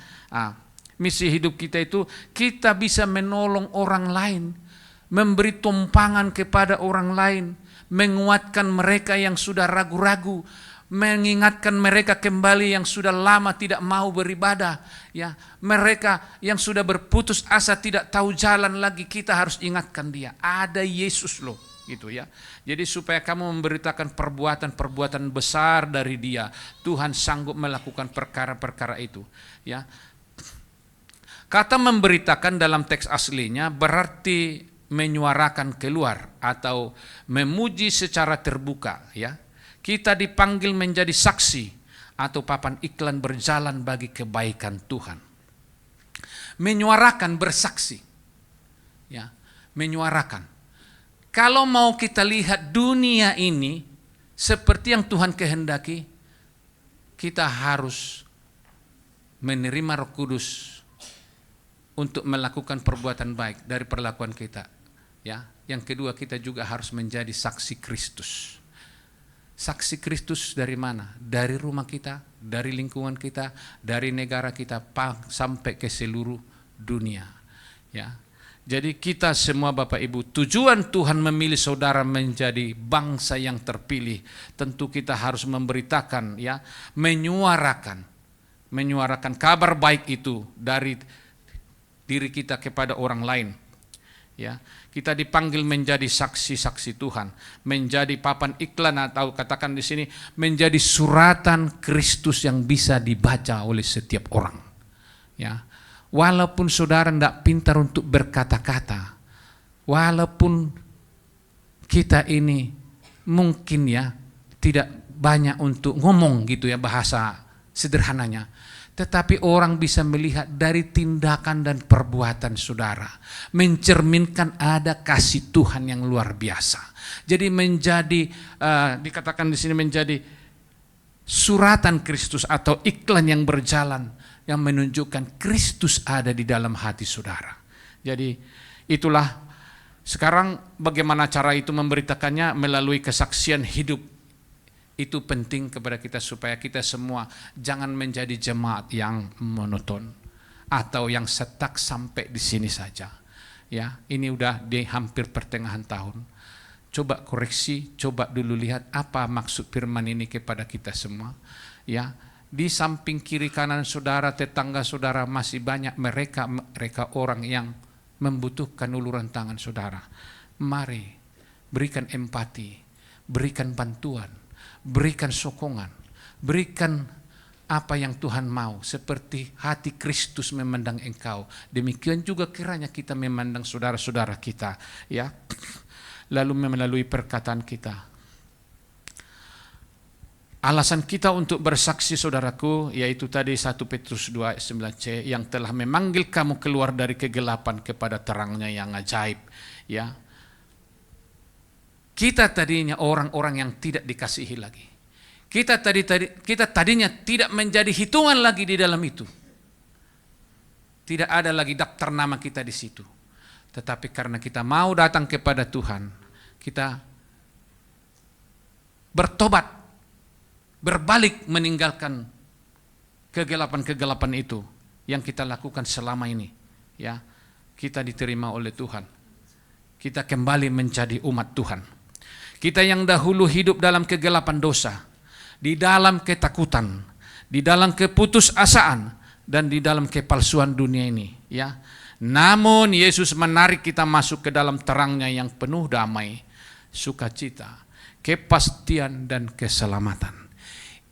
Misi hidup kita itu kita bisa menolong orang lain, memberi tumpangan kepada orang lain, menguatkan mereka yang sudah ragu-ragu, mengingatkan mereka kembali yang sudah lama tidak mau beribadah, ya, mereka yang sudah berputus asa tidak tahu jalan lagi, kita harus ingatkan dia, ada Yesus loh, gitu ya. Jadi supaya kamu memberitakan perbuatan-perbuatan besar dari Dia, Tuhan sanggup melakukan perkara-perkara itu, ya. Kata memberitakan dalam teks aslinya berarti menyuarakan keluar atau memuji secara terbuka, ya. Kita dipanggil menjadi saksi atau papan iklan berjalan bagi kebaikan Tuhan. Menyuarakan, bersaksi. Ya, menyuarakan. Kalau mau kita lihat dunia ini seperti yang Tuhan kehendaki, kita harus menerima Roh Kudus untuk melakukan perbuatan baik dari perlakuan kita. Ya, yang kedua kita juga harus menjadi saksi Kristus. Saksi Kristus dari mana? Dari rumah kita, dari lingkungan kita, dari negara kita sampai ke seluruh dunia. Ya. Jadi kita semua Bapak Ibu, tujuan Tuhan memilih saudara menjadi bangsa yang terpilih. Tentu kita harus memberitakan, ya, menyuarakan kabar baik itu dari diri kita kepada orang lain. Ya, kita dipanggil menjadi saksi-saksi Tuhan, menjadi papan iklan atau katakan di sini menjadi suratan Kristus yang bisa dibaca oleh setiap orang. Ya, walaupun saudara tidak pintar untuk berkata-kata, walaupun kita ini mungkin ya tidak banyak untuk ngomong gitu ya bahasa sederhananya, tetapi orang bisa melihat dari tindakan dan perbuatan saudara, mencerminkan ada kasih Tuhan yang luar biasa. Jadi menjadi dikatakan di sini menjadi suratan Kristus atau iklan yang berjalan yang menunjukkan Kristus ada di dalam hati saudara. Jadi itulah sekarang bagaimana cara itu memberitakannya melalui kesaksian hidup. Itu penting kepada kita supaya kita semua jangan menjadi jemaat yang monoton atau yang setak sampai di sini saja. Ya, ini udah di hampir pertengahan tahun. Coba koreksi, coba dulu lihat apa maksud firman ini kepada kita semua. Ya, di samping kiri kanan saudara, tetangga saudara masih banyak mereka orang yang membutuhkan uluran tangan saudara. Mari berikan empati, berikan bantuan, berikan sokongan, berikan apa yang Tuhan mau, seperti hati Kristus memandang engkau. Demikian juga kiranya kita memandang saudara-saudara kita, ya. Lalu melalui perkataan kita. Alasan kita untuk bersaksi saudaraku, yaitu tadi 1 Petrus 2 ayat 9c, yang telah memanggil kamu keluar dari kegelapan kepada terangnya yang ajaib, ya. Kita tadinya orang-orang yang tidak dikasihi lagi. Kita tadinya tidak menjadi hitungan lagi di dalam itu. Tidak ada lagi daftar nama kita di situ. Tetapi karena kita mau datang kepada Tuhan, kita bertobat, berbalik meninggalkan kegelapan-kegelapan itu yang kita lakukan selama ini. Ya, kita diterima oleh Tuhan. Kita kembali menjadi umat Tuhan. Kita yang dahulu hidup dalam kegelapan dosa, di dalam ketakutan, di dalam keputusasaan, dan di dalam kepalsuan dunia ini, ya. Namun Yesus menarik kita masuk ke dalam terangnya yang penuh damai, sukacita, kepastian, dan keselamatan.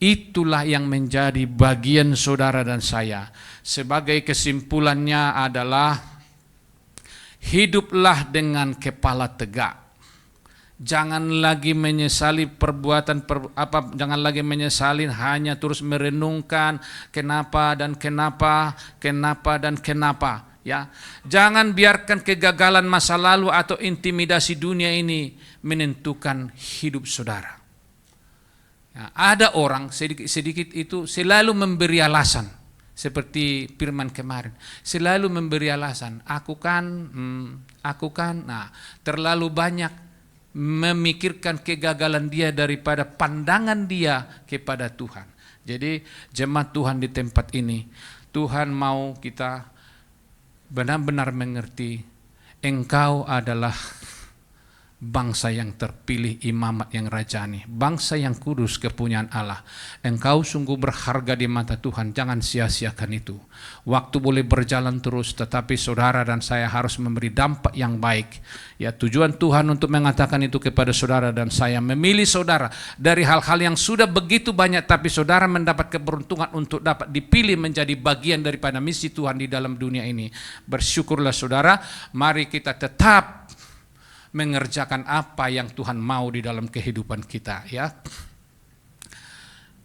Itulah yang menjadi bagian saudara dan saya. Sebagai kesimpulannya adalah hiduplah dengan kepala tegak. Jangan lagi menyesali perbuatan jangan lagi menyesali hanya terus merenungkan kenapa dan kenapa dan kenapa, ya. Jangan biarkan kegagalan masa lalu atau intimidasi dunia ini menentukan hidup saudara. Ya, ada orang sedikit itu selalu memberi alasan, seperti firman kemarin, selalu memberi alasan, aku kan, nah, terlalu banyak memikirkan kegagalan dia daripada pandangan dia kepada Tuhan. Jadi jemaat Tuhan di tempat ini, Tuhan mau kita benar-benar mengerti engkau adalah bangsa yang terpilih, imamat yang rajani, bangsa yang kudus kepunyaan Allah. Engkau sungguh berharga di mata Tuhan, jangan sia-siakan itu. Waktu boleh berjalan terus, tetapi saudara dan saya harus memberi dampak yang baik. Ya, tujuan Tuhan untuk mengatakan itu kepada saudara dan saya, memilih saudara dari hal-hal yang sudah begitu banyak, tapi saudara mendapat keberuntungan untuk dapat dipilih menjadi bagian daripada misi Tuhan di dalam dunia ini. Bersyukurlah saudara, mari kita tetap mengerjakan apa yang Tuhan mau di dalam kehidupan kita, ya.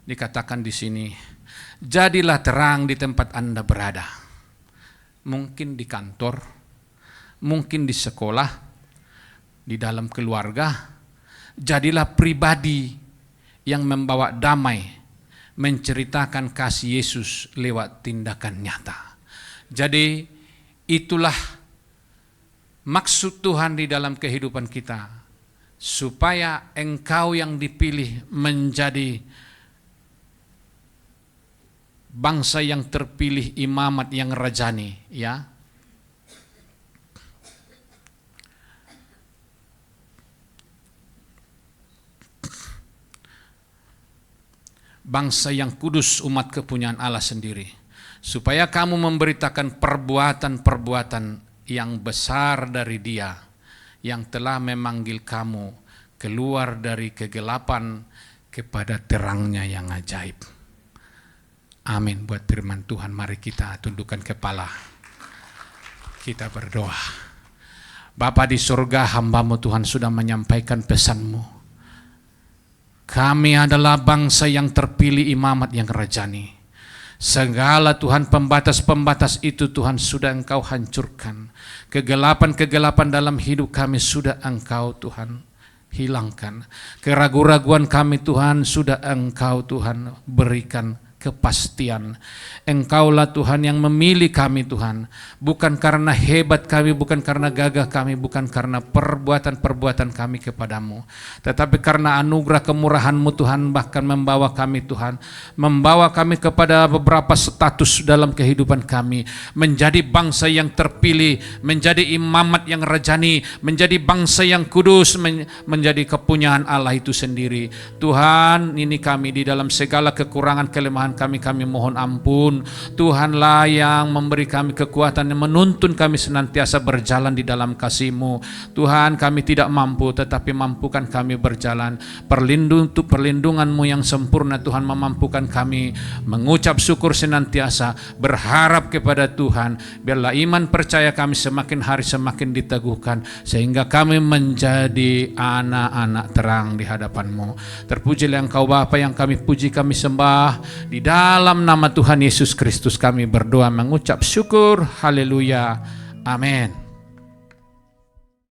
Dikatakan di sini, jadilah terang di tempat Anda berada. Mungkin di kantor, mungkin di sekolah, di dalam keluarga. Jadilah pribadi yang membawa damai, menceritakan kasih Yesus lewat tindakan nyata. Jadi itulah maksud Tuhan di dalam kehidupan kita, supaya engkau yang dipilih menjadi bangsa yang terpilih, imamat yang rajani, ya. Bangsa yang kudus, umat kepunyaan Allah sendiri, supaya kamu memberitakan perbuatan-perbuatan yang besar dari Dia yang telah memanggil kamu keluar dari kegelapan kepada terangnya yang ajaib. Amin. Buat firman Tuhan, mari kita tundukkan kepala, kita berdoa. Bapa di surga, hamba-Mu Tuhan sudah menyampaikan pesan-Mu. Kami adalah bangsa yang terpilih, imamat yang rajani. Segala Tuhan pembatas-pembatas itu Tuhan sudah Engkau hancurkan. Kegelapan-kegelapan dalam hidup kami sudah Engkau Tuhan hilangkan. Keraguan-raguan kami Tuhan sudah Engkau Tuhan berikan kepastian. Engkaulah Tuhan yang memilih kami Tuhan, bukan karena hebat kami, bukan karena gagah kami, bukan karena perbuatan-perbuatan kami kepadamu, tetapi karena anugerah kemurahan-Mu Tuhan, bahkan membawa kami Tuhan, membawa kami kepada beberapa status dalam kehidupan kami, menjadi bangsa yang terpilih, menjadi imamat yang rajani, menjadi bangsa yang kudus, menjadi kepunyaan Allah itu sendiri. Tuhan, ini kami di dalam segala kekurangan kelemahan kami mohon ampun. Tuhanlah yang memberi kami kekuatan, yang menuntun kami senantiasa berjalan di dalam kasih-Mu. Tuhan, kami tidak mampu, tetapi mampukan kami berjalan. Perlindungan-Mu yang sempurna Tuhan memampukan kami mengucap syukur senantiasa, berharap kepada Tuhan. Biarlah iman percaya kami semakin hari semakin diteguhkan, sehingga kami menjadi anak-anak terang di hadapan-Mu. Terpujilah Engkau Bapa yang kami puji, kami sembah. Di dalam nama Tuhan Yesus Kristus kami berdoa mengucap syukur. Haleluya. Amin.